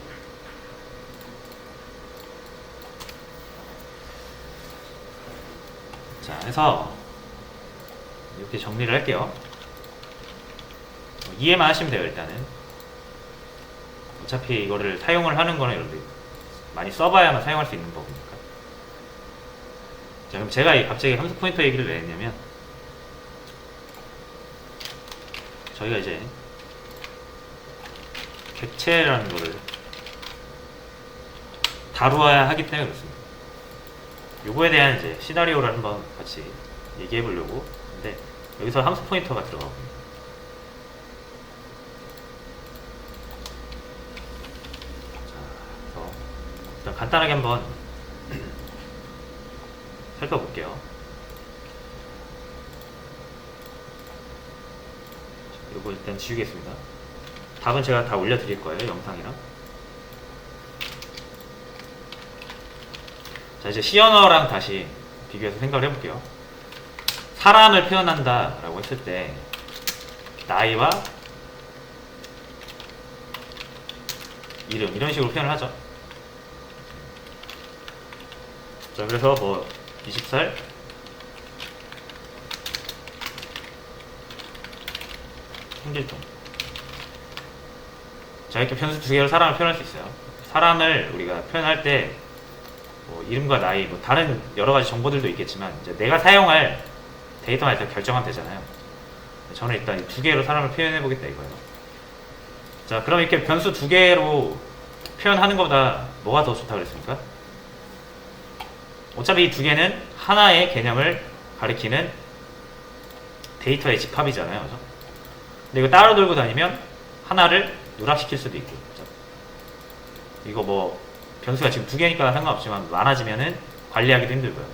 자, 해서 이렇게 정리를 할게요. 이해만 하시면 돼요. 일단은 어차피 이거를 사용을 하는 거는 여러분들 많이 써봐야만 사용할 수 있는 거니까. 자, 그럼 제가 갑자기 함수 포인터 얘기를 왜 했냐면 저희가 이제 객체라는 거를 다루어야 하기 때문에 그렇습니다. 요거에 대한 이제 시나리오를 한번 같이 얘기해 보려고 하는데 여기서 함수 포인터가 들어가고 자, 그래서 일단 간단하게 한번 살펴볼게요. 요거 일단 지우겠습니다. 답은 제가 다 올려드릴 거예요. 영상이랑. 자, 이제 C 언어랑 다시 비교해서 생각을 해볼게요. 사람을 표현한다 라고 했을 때 나이와 이름 이런 식으로 표현을 하죠. 자, 그래서 뭐 20살 생길동. 자, 이렇게 변수 두 개로 사람을 표현할 수 있어요. 사람을 우리가 표현할 때 뭐 이름과 나이, 뭐 다른 여러 가지 정보들도 있겠지만 이제 내가 사용할 데이터만 일단 결정하면 되잖아요. 저는 일단 두 개로 사람을 표현해 보겠다 이거예요. 자, 그럼 이렇게 변수 두 개로 표현하는 것보다 뭐가 더 좋다 그랬습니까? 어차피 이 두 개는 하나의 개념을 가리키는 데이터의 집합이잖아요. 그죠? 근데 이거 따로 들고 다니면 하나를 누락시킬 수도 있고. 그죠? 이거 뭐 변수가 지금 두 개니까 상관없지만 많아지면은 관리하기도 힘들고요.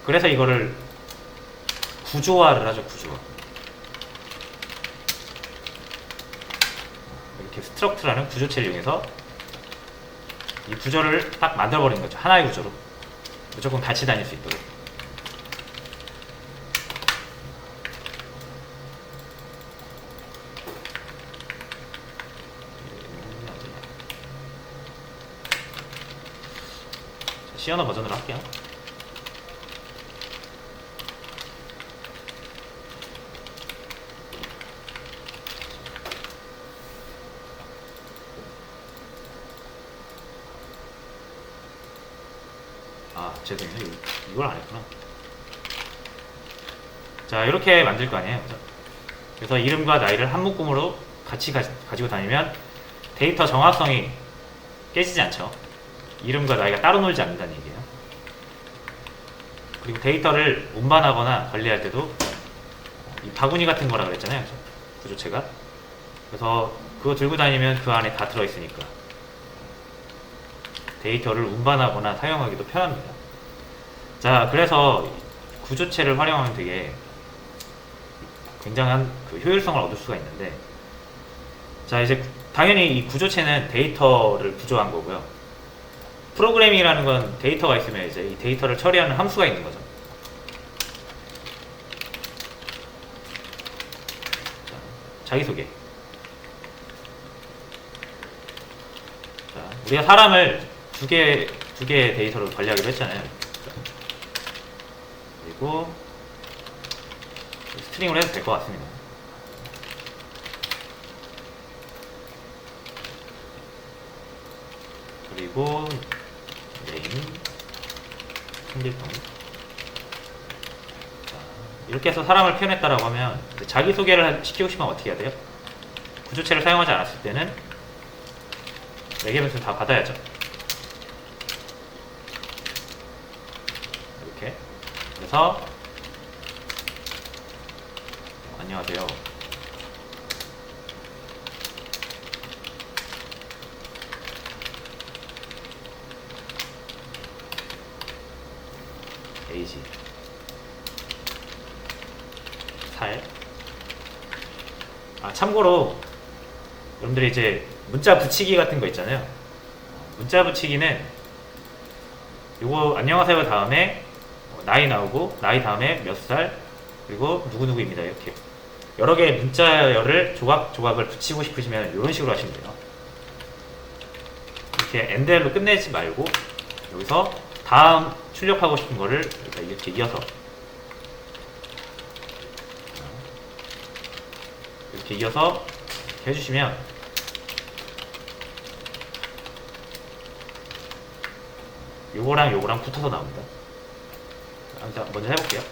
그래서 이거를 구조화를 하죠. 구조화. 이렇게 스트럭트라는 구조체를 이용해서 이 구조를 딱 만들어버리는 거죠. 하나의 구조로 무조건 같이 다닐 수 있도록. C 언어 버전으로 할게요. 아, 죄송해요. 이걸 안 했구나. 자, 이렇게 만들 거 아니에요. 그래서 이름과 나이를 한 묶음으로 같이 가지고 다니면 데이터 정확성이 깨지지 않죠. 이름과 나이가 따로 놀지 않는다는 얘기예요. 그리고 데이터를 운반하거나 관리할 때도 이 바구니 같은 거라 그랬잖아요. 구조체가. 그래서 그거 들고 다니면 그 안에 다 들어있으니까 데이터를 운반하거나 사용하기도 편합니다. 자, 그래서 구조체를 활용하면 되게 굉장한 그 효율성을 얻을 수가 있는데, 자, 이제 당연히 이 구조체는 데이터를 구조한 거고요. 프로그래밍이라는 건 데이터가 있으면 이제 이 데이터를 처리하는 함수가 있는 거죠. 자, 자기소개. 자, 우리가 사람을 두 개의 데이터를 관리하기로 했잖아요. 그리고 스트링으로 해도 될 것 같습니다. 그리고 네임 홍길동. 이렇게 해서 사람을 표현했다라고 하면 자기소개를 시키고 싶으면 어떻게 해야 돼요? 구조체를 사용하지 않았을 때는 4개 변수 다 받아야죠. 이렇게. 그래서 안녕하세요. 에이지 살. 참고로 여러분들이 이제 문자 붙이기 같은 거 있잖아요. 문자 붙이기는 요거 안녕하세요 다음에 나이 나오고 나이 다음에 몇 살 그리고 누구누구입니다. 이렇게 여러 개의 문자열을 조각을 붙이고 싶으시면 이런 식으로 하시면 돼요. 이렇게 엔드로 끝내지 말고 여기서 다음 출력하고 싶은 거를 이렇게 이어서 이렇게 이어서 이렇게 해주시면 요거랑 요거랑 붙어서 나옵니다. 먼저 해볼게요.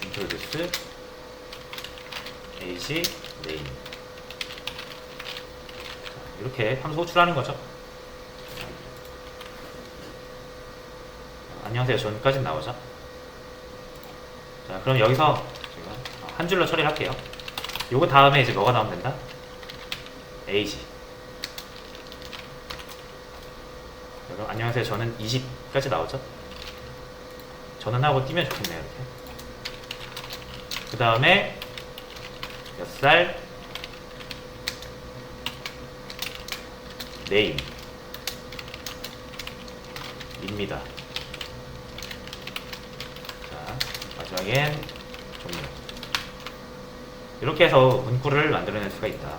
introduce age name 이렇게 함수 호출하는 거죠. 안녕하세요 전까지 나오죠. 자, 그럼 여기서 제가 한 줄로 처리를 할게요. 요거 다음에 이제 뭐가 나오면 된다? age. 그럼 안녕하세요 저는 20까지 나오죠. 저는 하고 띄면 좋겠네요. 이렇게. 그 다음에 몇 살, 네임 입니다. 자, 마지막엔 종료. 이렇게 해서 문구를 만들어낼 수가 있다.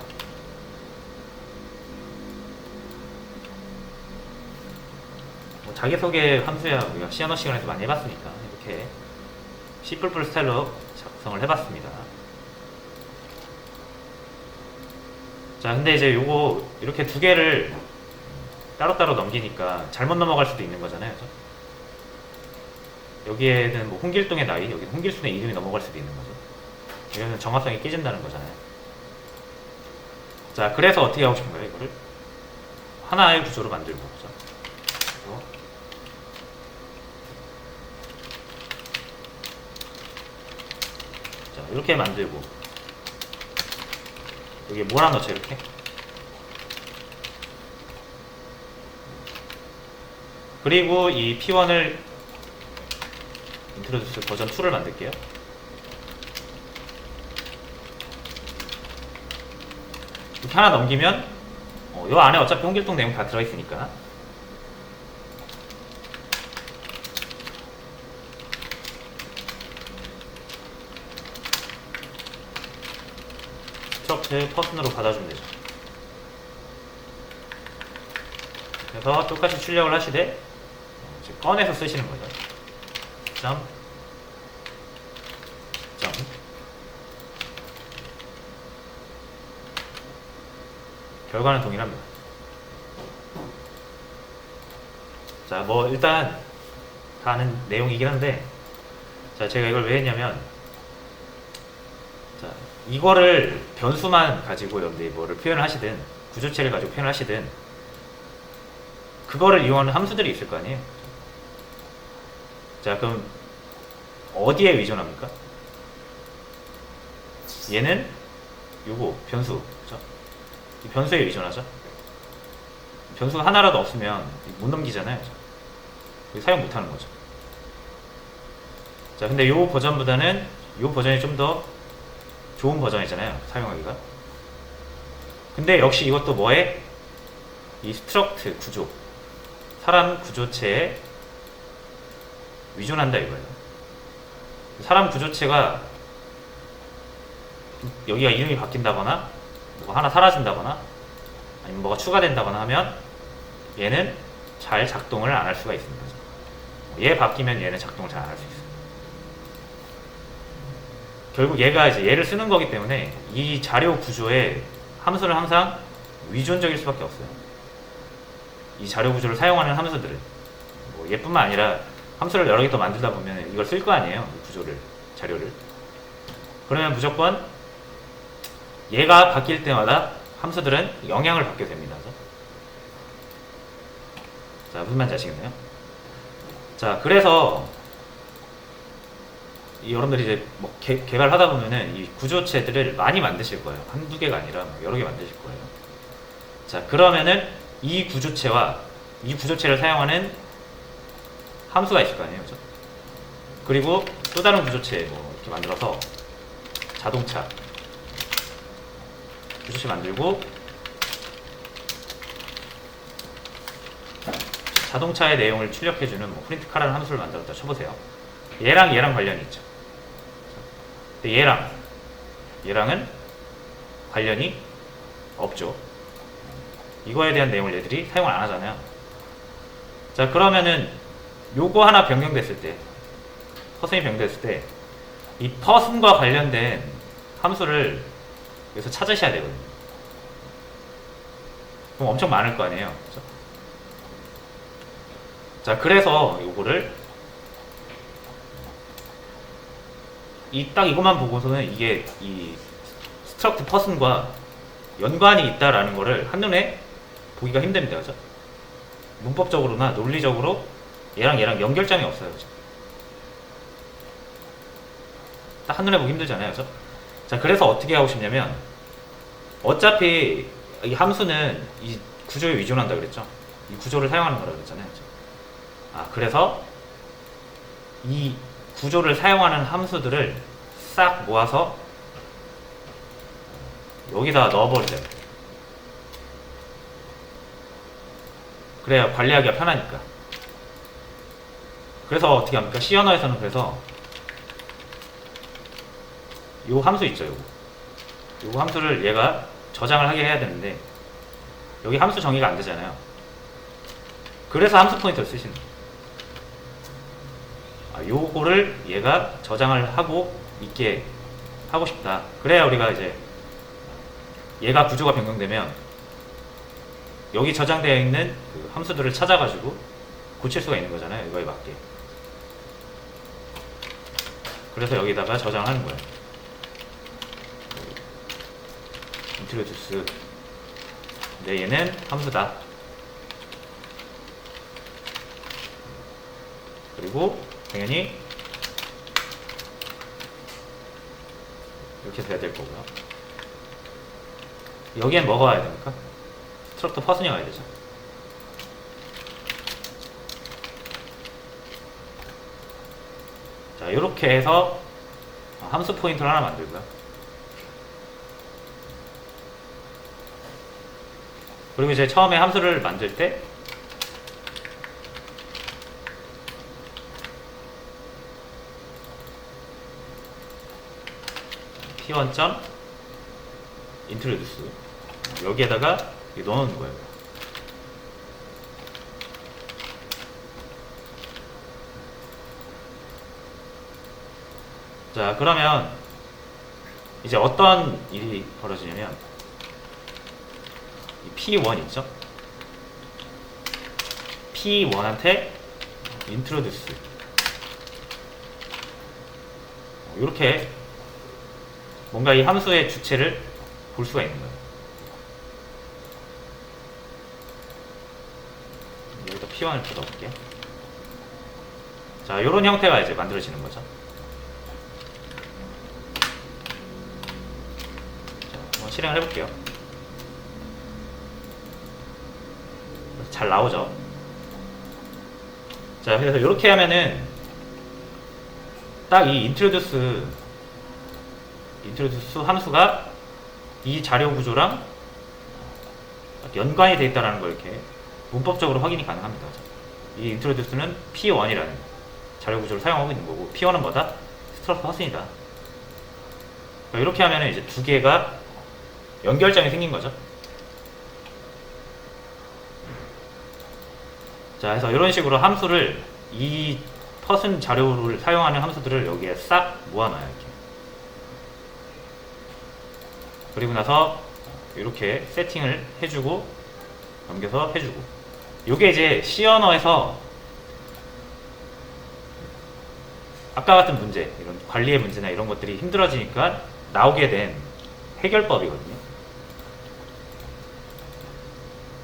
자기소개 함수야 우리가 시아노 시간에도 많이 해봤으니까 이렇게 C++ 스타일로 작성을 해봤습니다. 자, 근데 이제 요거 이렇게 두 개를 따로따로 넘기니까 잘못 넘어갈 수도 있는 거잖아요. 그죠? 여기에는 뭐 홍길동의 나이, 여기는 홍길순의 이름이 넘어갈 수도 있는 거죠. 이거는 정확성이 깨진다는 거잖아요. 자, 그래서 어떻게 하고 싶은 거예요? 이거를 하나의 구조로 만들고, 그죠? 자, 이렇게 만들고 여기에 뭘 하나 넣죠, 이렇게. 그리고 이 P1을 인트로듀스 버전 2를 만들게요. 이렇게 하나 넘기면 이 안에 어차피 홍길동 내용 다 들어있으니까 스트럭트 퍼슨으로 받아주면 되죠. 그래서 똑같이 출력을 하시되 꺼내서 쓰시는 거죠. 점 결과는 동일합니다. 자, 뭐 일단 다 아는 내용이긴 한데, 자, 제가 이걸 왜 했냐면, 자, 이거를 변수만 가지고 여러분들이 뭐를 표현을 하시든 구조체를 가지고 표현을 하시든 그거를 이용하는 함수들이 있을 거 아니에요. 자, 그럼 어디에 의존합니까? 얘는 요거 변수, 그죠? 이 변수에 의존하죠. 변수가 하나라도 없으면 못 넘기잖아요. 사용 못하는 거죠. 자, 근데 요 버전보다는 요 버전이 좀 더 좋은 버전이잖아요, 사용하기가. 근데 역시 이것도 뭐에? 이 스트럭트 구조, 사람 구조체에 의존한다 이거예요. 사람 구조체가 여기가 이름이 바뀐다거나 뭐가 하나 사라진다거나 아니면 뭐가 추가된다거나 하면 얘는 잘 작동을 안 할 수가 있습니다. 얘 바뀌면 얘는 작동을 잘 안 할 수 있어요. 결국 얘가 이제 얘를 쓰는 거기 때문에 이 자료 구조에 함수는 항상 위존적일 수밖에 없어요. 이 자료 구조를 사용하는 함수들은 뭐 얘뿐만 아니라 함수를 여러 개 더 만들다 보면 이걸 쓸 거 아니에요. 이 구조를, 자료를. 그러면 무조건 얘가 바뀔 때마다 함수들은 영향을 받게 됩니다. 자, 무슨 말인지 아시겠나요? 자, 그래서 여러분들이 이제 뭐 개발하다 보면은 이 구조체들을 많이 만드실 거예요. 한두 개가 아니라 여러 개 만드실 거예요. 자, 그러면은 이 구조체와 이 구조체를 사용하는 함수가 있을 거 아니에요. 그죠? 그리고 또 다른 구조체 뭐 이렇게 만들어서 자동차 구조체 만들고 자동차의 내용을 출력해주는 뭐 프린트카라는 함수를 만들었다 쳐보세요. 얘랑 관련이 있죠. 근데 얘랑은 관련이 없죠. 이거에 대한 내용을 얘들이 사용을 안 하잖아요. 자, 그러면은 요거 하나 변경됐을 때, 퍼슨이 변경됐을 때 이 퍼슨과 관련된 함수를 여기서 찾으셔야 되거든요. 그럼 엄청 많을 거 아니에요. 그렇죠? 자, 그래서 요거를 딱 이것만 보고서는 이게 이 스트럭트 퍼슨과 연관이 있다라는 거를 한눈에 보기가 힘듭니다. 그죠? 문법적으로나 논리적으로 얘랑 연결점이 없어요. 그죠? 딱 한눈에 보기 힘들잖아요. 그죠? 자, 그래서 어떻게 하고 싶냐면 어차피 이 함수는 이 구조에 의존한다 그랬죠? 이 구조를 사용하는 거라고 그랬잖아요. 그죠? 그래서 이 구조를 사용하는 함수들을 싹 모아서 여기다 넣어버리세요. 그래야 관리하기가 편하니까. 그래서 어떻게 합니까? C 언어에서는 그래서 요 함수 있죠. 요 함수를 얘가 저장을 하게 해야 되는데 여기 함수 정의가 안 되잖아요. 그래서 함수 포인터를 쓰시는 거예요. 요거를 얘가 저장을 하고 있게 하고 싶다. 그래야 우리가 이제 얘가 구조가 변경되면 여기 저장되어 있는 그 함수들을 찾아가지고 고칠 수가 있는 거잖아요. 이거에 맞게. 그래서 여기다가 저장하는 거예요. introduce. 근데 얘는 함수다. 그리고 당연히 이렇게 돼야 될 거고요. 여기엔 뭐가 와야 됩니까? 스트럭터 퍼슨이 와야 되죠. 자, 이렇게 해서 함수 포인터를 하나 만들고요. 그리고 이제 처음에 함수를 만들 때 p1.introduce 여기에다가 넣어놓는 거예요. 자, 그러면 이제 어떤 일이 벌어지냐면 이 P1 있죠? P1한테 introduce 이렇게 뭔가 이 함수의 주체를 볼 수가 있는 거예요. 여기다 P1을 뜯어볼게요. 자, 이런 형태가 이제 만들어지는 거죠. 자, 한번 실행을 해볼게요. 잘 나오죠. 자, 그래서 이렇게 하면은 딱 이 introduce 함수가 이 자료 구조랑 연관이 되어 있다는 걸 이렇게 문법적으로 확인이 가능합니다. 이 introduce는 P1이라는 자료 구조를 사용하고 있는 거고, P1은 뭐다? 스트럭처 퍼슨이다. 그러니까 이렇게 하면 이제 두 개가 연결점이 생긴 거죠. 자, 그래서 이런 식으로 함수를 이 퍼슨 자료를 사용하는 함수들을 여기에 싹 모아놔요. 이렇게. 그리고 나서 이렇게 세팅을 해주고 넘겨서 해주고, 요게 이제 C 언어에서 아까 같은 문제, 이런 관리의 문제나 이런 것들이 힘들어지니까 나오게 된 해결법이거든요.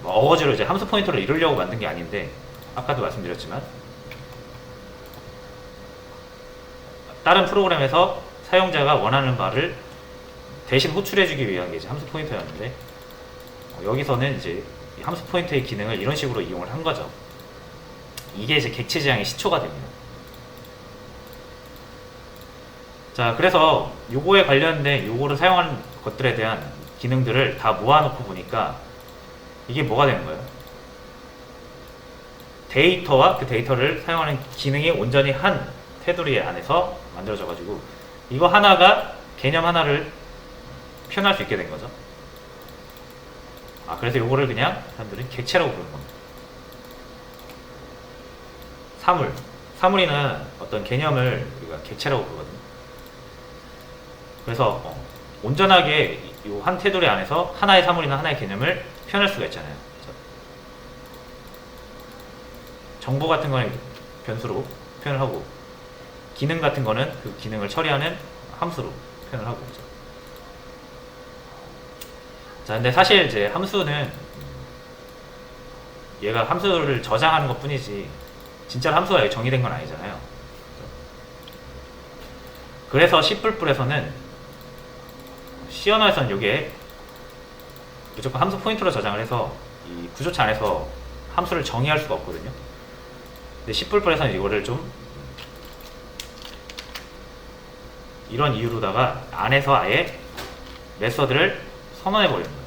뭐 어거지로 이제 함수 포인터를 이루려고 만든 게 아닌데, 아까도 말씀드렸지만 다른 프로그램에서 사용자가 원하는 바를 대신 호출해주기 위한 게 이제 함수 포인터였는데, 여기서는 이제 이 함수 포인터의 기능을 이런 식으로 이용을 한 거죠. 이게 이제 객체 지향의 시초가 됩니다. 자, 그래서 요거에 관련된 요거를 사용하는 것들에 대한 기능들을 다 모아놓고 보니까 이게 뭐가 되는 거예요? 데이터와 그 데이터를 사용하는 기능이 온전히 한 테두리 안에서 만들어져 가지고 이거 하나가 개념 하나를 표현할 수 있게 된 거죠. 그래서 요거를 그냥 사람들은 객체라고 부르는 겁니다. 사물이나 어떤 개념을 우리가 객체라고 부르거든요. 그래서 온전하게 이 한 테두리 안에서 하나의 사물이나 하나의 개념을 표현할 수가 있잖아요. 그렇죠? 정보 같은 거는 변수로 표현을 하고, 기능 같은 거는 그 기능을 처리하는 함수로 표현을 하고. 그렇죠? 자, 근데 사실 이제 함수는 얘가 함수를 저장하는 것 뿐이지 진짜로 함수가 정의된 건 아니잖아요. 그래서 C++에서는 C 언어에서는 이게 무조건 함수 포인터로 저장을 해서 이 구조체 안에서 함수를 정의할 수가 없거든요. 근데 C++에서는 이거를 좀 이런 이유로다가 안에서 아예 메서드를 선언해 버리는 거예요.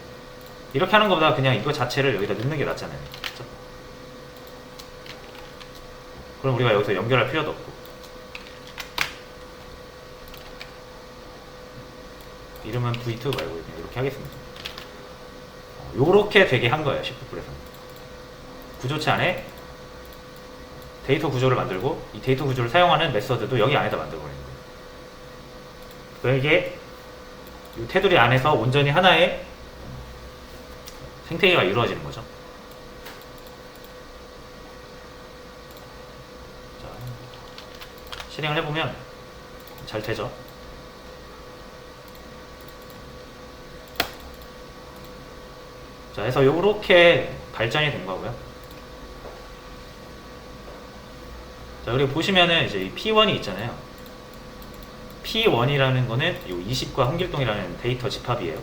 이렇게 하는 것보다 그냥 이거 자체를 여기다 넣는 게 낫잖아요. 그렇죠? 그럼 우리가 여기서 연결할 필요도 없고, 이름은 V2 말고 그냥 이렇게 하겠습니다. 요렇게 되게 한 거예요. C++에서는 구조체 안에 데이터 구조를 만들고, 이 데이터 구조를 사용하는 메서드도 여기 안에다 만들어버리는 거예요. 그럼 이게 이 테두리 안에서 온전히 하나의 생태계가 이루어지는 거죠. 자, 실행을 해보면 잘 되죠. 자, 그래서 요렇게 발전이 된 거고요. 자, 그리고 보시면은 이제 이 P1이 있잖아요. P1이라는 거는 요 20과 홍길동이라는 데이터 집합이에요.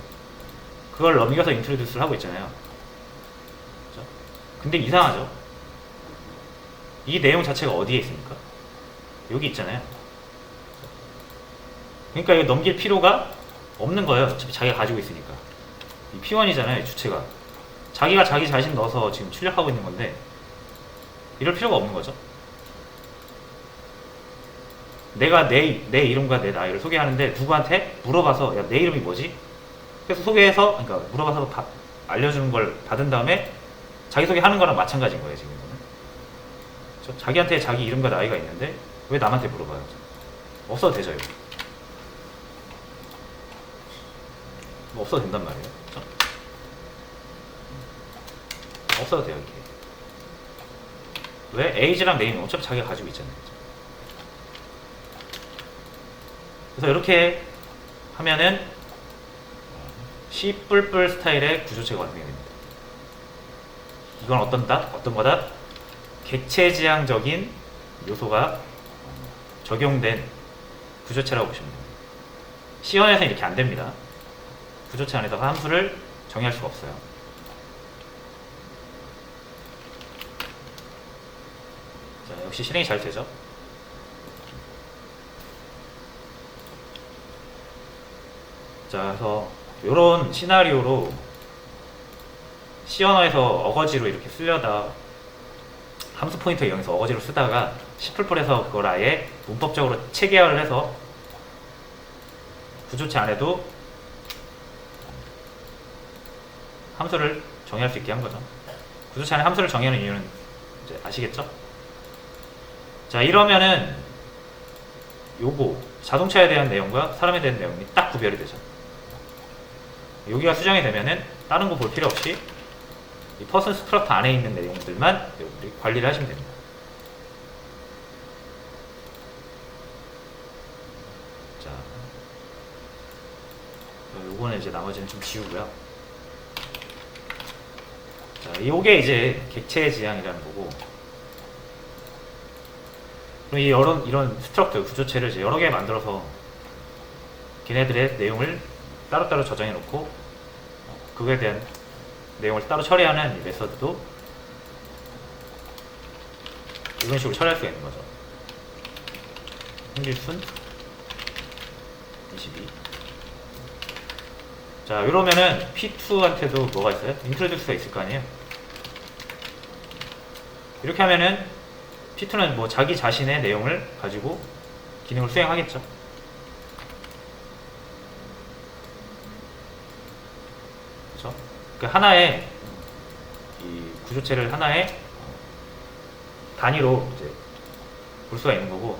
그걸 넘겨서 인트로듀스를 하고 있잖아요. 그렇죠? 근데 이상하죠? 이 내용 자체가 어디에 있습니까? 여기 있잖아요. 그러니까 이거 넘길 필요가 없는 거예요. 어차피 자기가 가지고 있으니까. 이 P1이잖아요, 주체가. 자기가 자기 자신 넣어서 지금 출력하고 있는 건데 이럴 필요가 없는 거죠. 내가 내 이름과 내 나이를 소개하는데 누구한테 물어봐서 야, 내 이름이 뭐지? 그래서 소개해서, 그러니까 물어봐서 알려주는 걸 받은 다음에 자기소개하는 거랑 마찬가지인 거예요, 지금. 그렇죠? 자기한테 자기 이름과 나이가 있는데 왜 남한테 물어봐요? 없어도 되죠, 이거. 뭐 없어도 된단 말이에요. 그렇죠? 없어도 돼요, 이렇게. 왜? 에이지랑 네임은 어차피 자기가 가지고 있잖아요. 그렇죠? 그래서 이렇게 하면은 C++ 스타일의 구조체가 완성이 됩니다. 이건 어떤 거다? 객체지향적인 요소가 적용된 구조체라고 보시면 됩니다. C언에서는 이렇게 안 됩니다. 구조체 안에다가 함수를 정의할 수가 없어요. 자, 역시 실행이 잘 되죠? 자, 그래서 이런 시나리오로 C 언어에서 어거지로 이렇게 쓰려다 함수 포인터 이용해서 어거지로 쓰다가 C++에서 그걸 아예 문법적으로 체계화를 해서 구조체 안에도 함수를 정의할 수 있게 한 거죠. 구조체 안에 함수를 정의하는 이유는 이제 아시겠죠? 자, 이러면은 요거 자동차에 대한 내용과 사람에 대한 내용이 딱 구별이 되죠. 여기가 수정이 되면은 다른 거 볼 필요 없이 이 퍼슨 스트럭터 안에 있는 내용들만 여러분들이 관리를 하시면 됩니다. 자, 요거는 이제 나머지는 좀 지우고요. 자, 요게 이제 객체 지향이라는 거고, 그럼 이런 스트럭터 구조체를 이제 여러 개 만들어서 걔네들의 내용을 따로따로 저장해 놓고 그거에 대한 내용을 따로 처리하는 이 메서드도 이런 식으로 처리할 수가 있는 거죠. 행길순 22. 자, 이러면은 P2한테도 뭐가 있어요? 인트로듀스가 있을 거 아니에요? 이렇게 하면은 P2는 뭐 자기 자신의 내용을 가지고 기능을 수행하겠죠. 그렇죠? 그 하나의 이 구조체를 하나의 단위로 이제 볼 수가 있는 거고,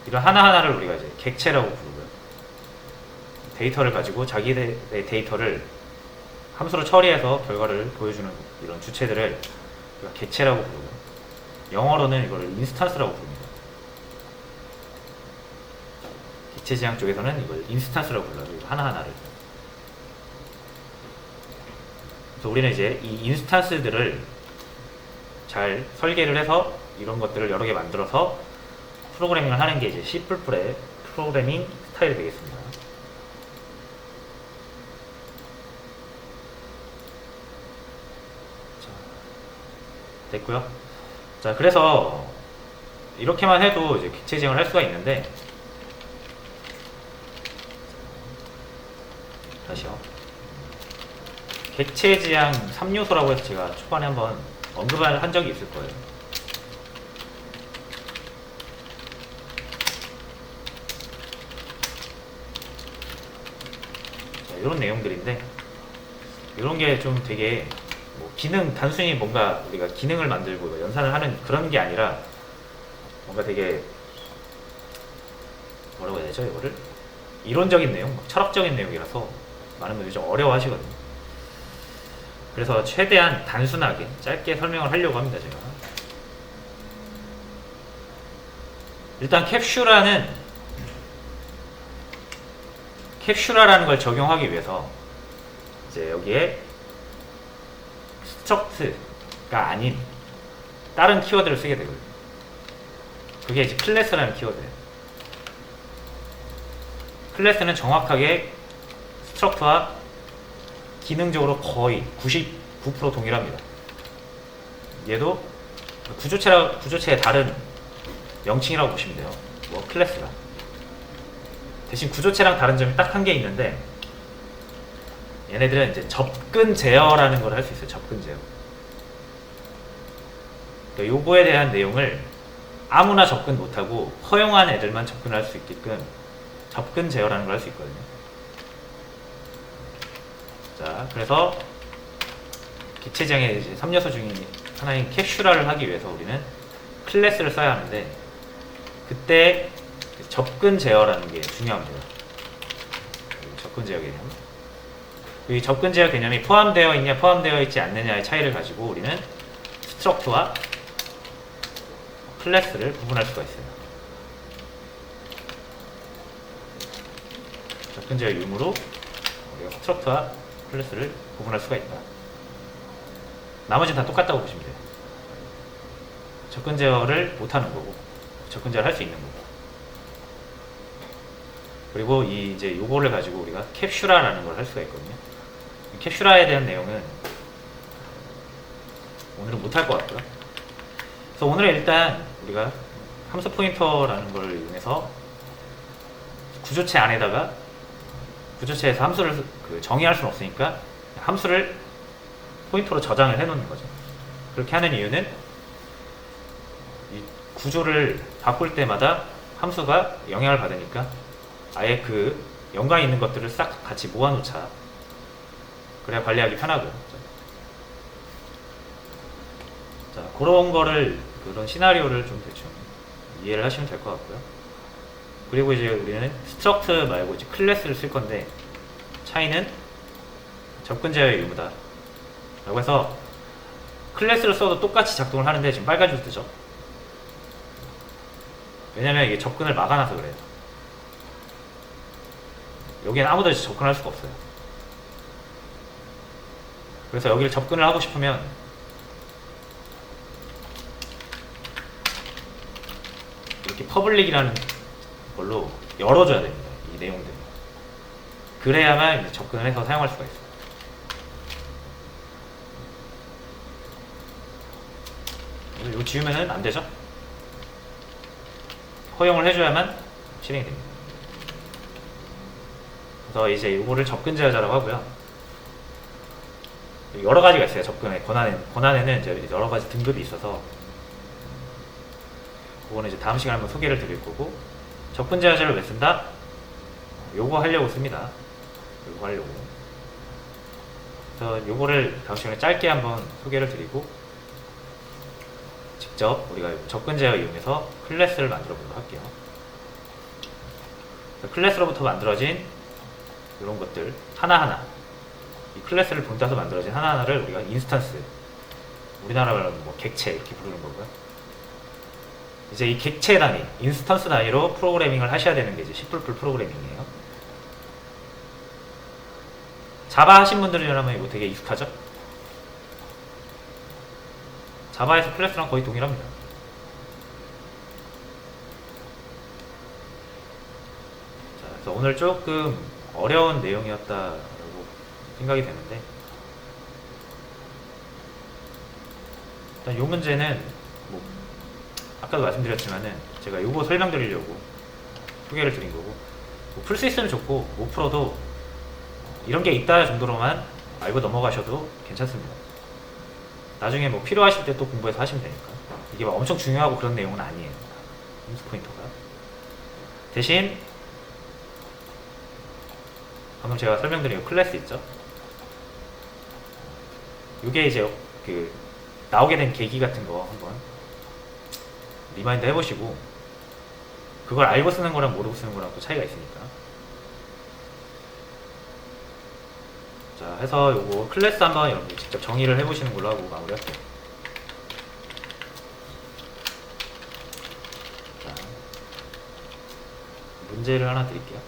이런 하나하나를 우리가 이제 객체라고 부르고요. 데이터를 가지고 자기의 데이터를 함수로 처리해서 결과를 보여주는 이런 주체들을 우리가 객체라고 부르고요. 영어로는 이거를 인스탄스라고 부릅니다. 객체 지향 쪽에서는 이걸 인스탄스라고 불러요. 하나하나를. 그래서 우리는 이제 이 인스탄스들을 잘 설계를 해서 이런 것들을 여러 개 만들어서 프로그래밍을 하는 게 이제 C++의 프로그래밍 스타일이 되겠습니다. 자, 됐고요. 자, 그래서 이렇게만 해도 이제 객체 지향을 할 수가 있는데, 다시요. 객체 지향 3요소라고 해서 제가 초반에 한번 언급을 한 적이 있을 거예요. 자, 이런 내용들인데, 이런 게 좀 되게 뭐 기능, 단순히 뭔가 우리가 기능을 만들고 연산을 하는 그런 게 아니라 뭔가 되게 뭐라고 해야 되죠, 이거를? 이론적인 내용, 철학적인 내용이라서 많은 분들이 좀 어려워 하시거든요. 그래서 최대한 단순하게 짧게 설명을 하려고 합니다, 제가. 일단 캡슐라라는 걸 적용하기 위해서 이제 여기에 스트럭트가 아닌 다른 키워드를 쓰게 되거든요. 그게 이제 클래스라는 키워드예요. 클래스는 정확하게 스트럭트와 기능적으로 거의 99% 동일합니다. 얘도 구조체의 다른 명칭이라고 보시면 돼요. 뭐 클래스가. 대신 구조체랑 다른 점이 딱 한 개 있는데, 얘네들은 이제 접근 제어라는 걸 할 수 있어요. 접근 제어. 그러니까 요거에 대한 내용을 아무나 접근 못하고 허용한 애들만 접근할 수 있게끔 접근 제어라는 걸 할 수 있거든요. 자, 그래서 객체 지향의 이제 3요소 중에 하나인 캡슐화를 하기 위해서 우리는 클래스를 써야 하는데, 그때 접근 제어라는 게 중요합니다. 접근 제어 개념. 이 접근 제어 개념이 포함되어 있냐 포함되어 있지 않느냐의 차이를 가지고 우리는 스트럭트와 클래스를 구분할 수가 있어요. 접근 제어 유무로 우리가 스트럭트와 클래스를 구분할 수가 있다. 나머지는 다 똑같다고 보시면 돼요. 접근 제어를 못하는 거고, 접근 제어를 할 수 있는 거고. 그리고 이제 요거를 가지고 우리가 캡슐화라는 걸 할 수가 있거든요. 캡슐화에 대한 내용은 오늘은 못할 것 같고요. 그래서 오늘은 일단 우리가 함수 포인터라는 걸 이용해서 구조체 안에다가, 구조체에서 함수를 정의할 수는 없으니까 함수를 포인터로 저장을 해 놓는 거죠. 그렇게 하는 이유는 이 구조를 바꿀 때마다 함수가 영향을 받으니까 아예 그 연관이 있는 것들을 싹 같이 모아놓자. 그래야 관리하기 편하고요. 자, 그런 시나리오를 좀 대충 이해를 하시면 될 것 같고요. 그리고 이제 우리는 스트럭트 말고 이제 클래스를 쓸 건데 차이는 접근 제어의 의무다 라고 해서 클래스를 써도 똑같이 작동을 하는데 지금 빨간 줄 뜨죠. 왜냐면 이게 접근을 막아놔서 그래요. 여기는 아무도 접근할 수가 없어요. 그래서 여기를 접근을 하고 싶으면 이렇게 퍼블릭이라는 걸로 열어줘야 됩니다. 이 내용들. 그래야만 이제 접근을 해서 사용할 수가 있어요. 이거 지우면은 안 되죠? 허용을 해줘야만 실행이 됩니다. 그래서 이제 이거를 접근 제어자라고 하고요. 여러 가지가 있어요. 접근의 권한에는 이제 여러 가지 등급이 있어서 그거는 이제 다음 시간에 한번 소개를 드릴 거고, 접근 제어자를 왜 쓴다? 요거 하려고 씁니다. 요거 하려고. 그래서 요거를 다음 시간에 짧게 한번 소개를 드리고 직접 우리가 접근 제어 이용해서 클래스를 만들어 보도록 할게요. 클래스로부터 만들어진 이런 것들 하나하나, 이 클래스를 본따서 만들어진 하나하나를 우리가 인스턴스, 우리나라 말로 뭐 객체 이렇게 부르는 거고요. 이제 이 객체 단위, 인스턴스 단위로 프로그래밍을 하셔야 되는 게 이제 C++ 프로그래밍이에요. 자바 하신 분들이라면 이거 되게 익숙하죠? 자바에서 클래스랑 거의 동일합니다. 자, 그래서 오늘 조금 어려운 내용이었다고 생각이 되는데, 일단 이 문제는 뭐 아까도 말씀드렸지만은 제가 이거 설명드리려고 소개를 드린 거고, 뭐 풀 수 있으면 좋고 못 풀어도 이런 게 있다 정도로만 알고 넘어가셔도 괜찮습니다. 나중에 뭐 필요하실 때 또 공부해서 하시면 되니까. 이게 막 엄청 중요하고 그런 내용은 아니에요. 함수 포인터가. 대신 방금 제가 설명드린 클래스 있죠? 이게 이제 그 나오게 된 계기 같은 거 한번 리마인드 해보시고, 그걸 알고 쓰는 거랑 모르고 쓰는 거랑 또 차이가 있으니까. 자, 해서 요거 클래스 한번 여러분들 직접 정의를 해보시는 걸로 하고 마무리할게요. 자, 문제를 하나 드릴게요.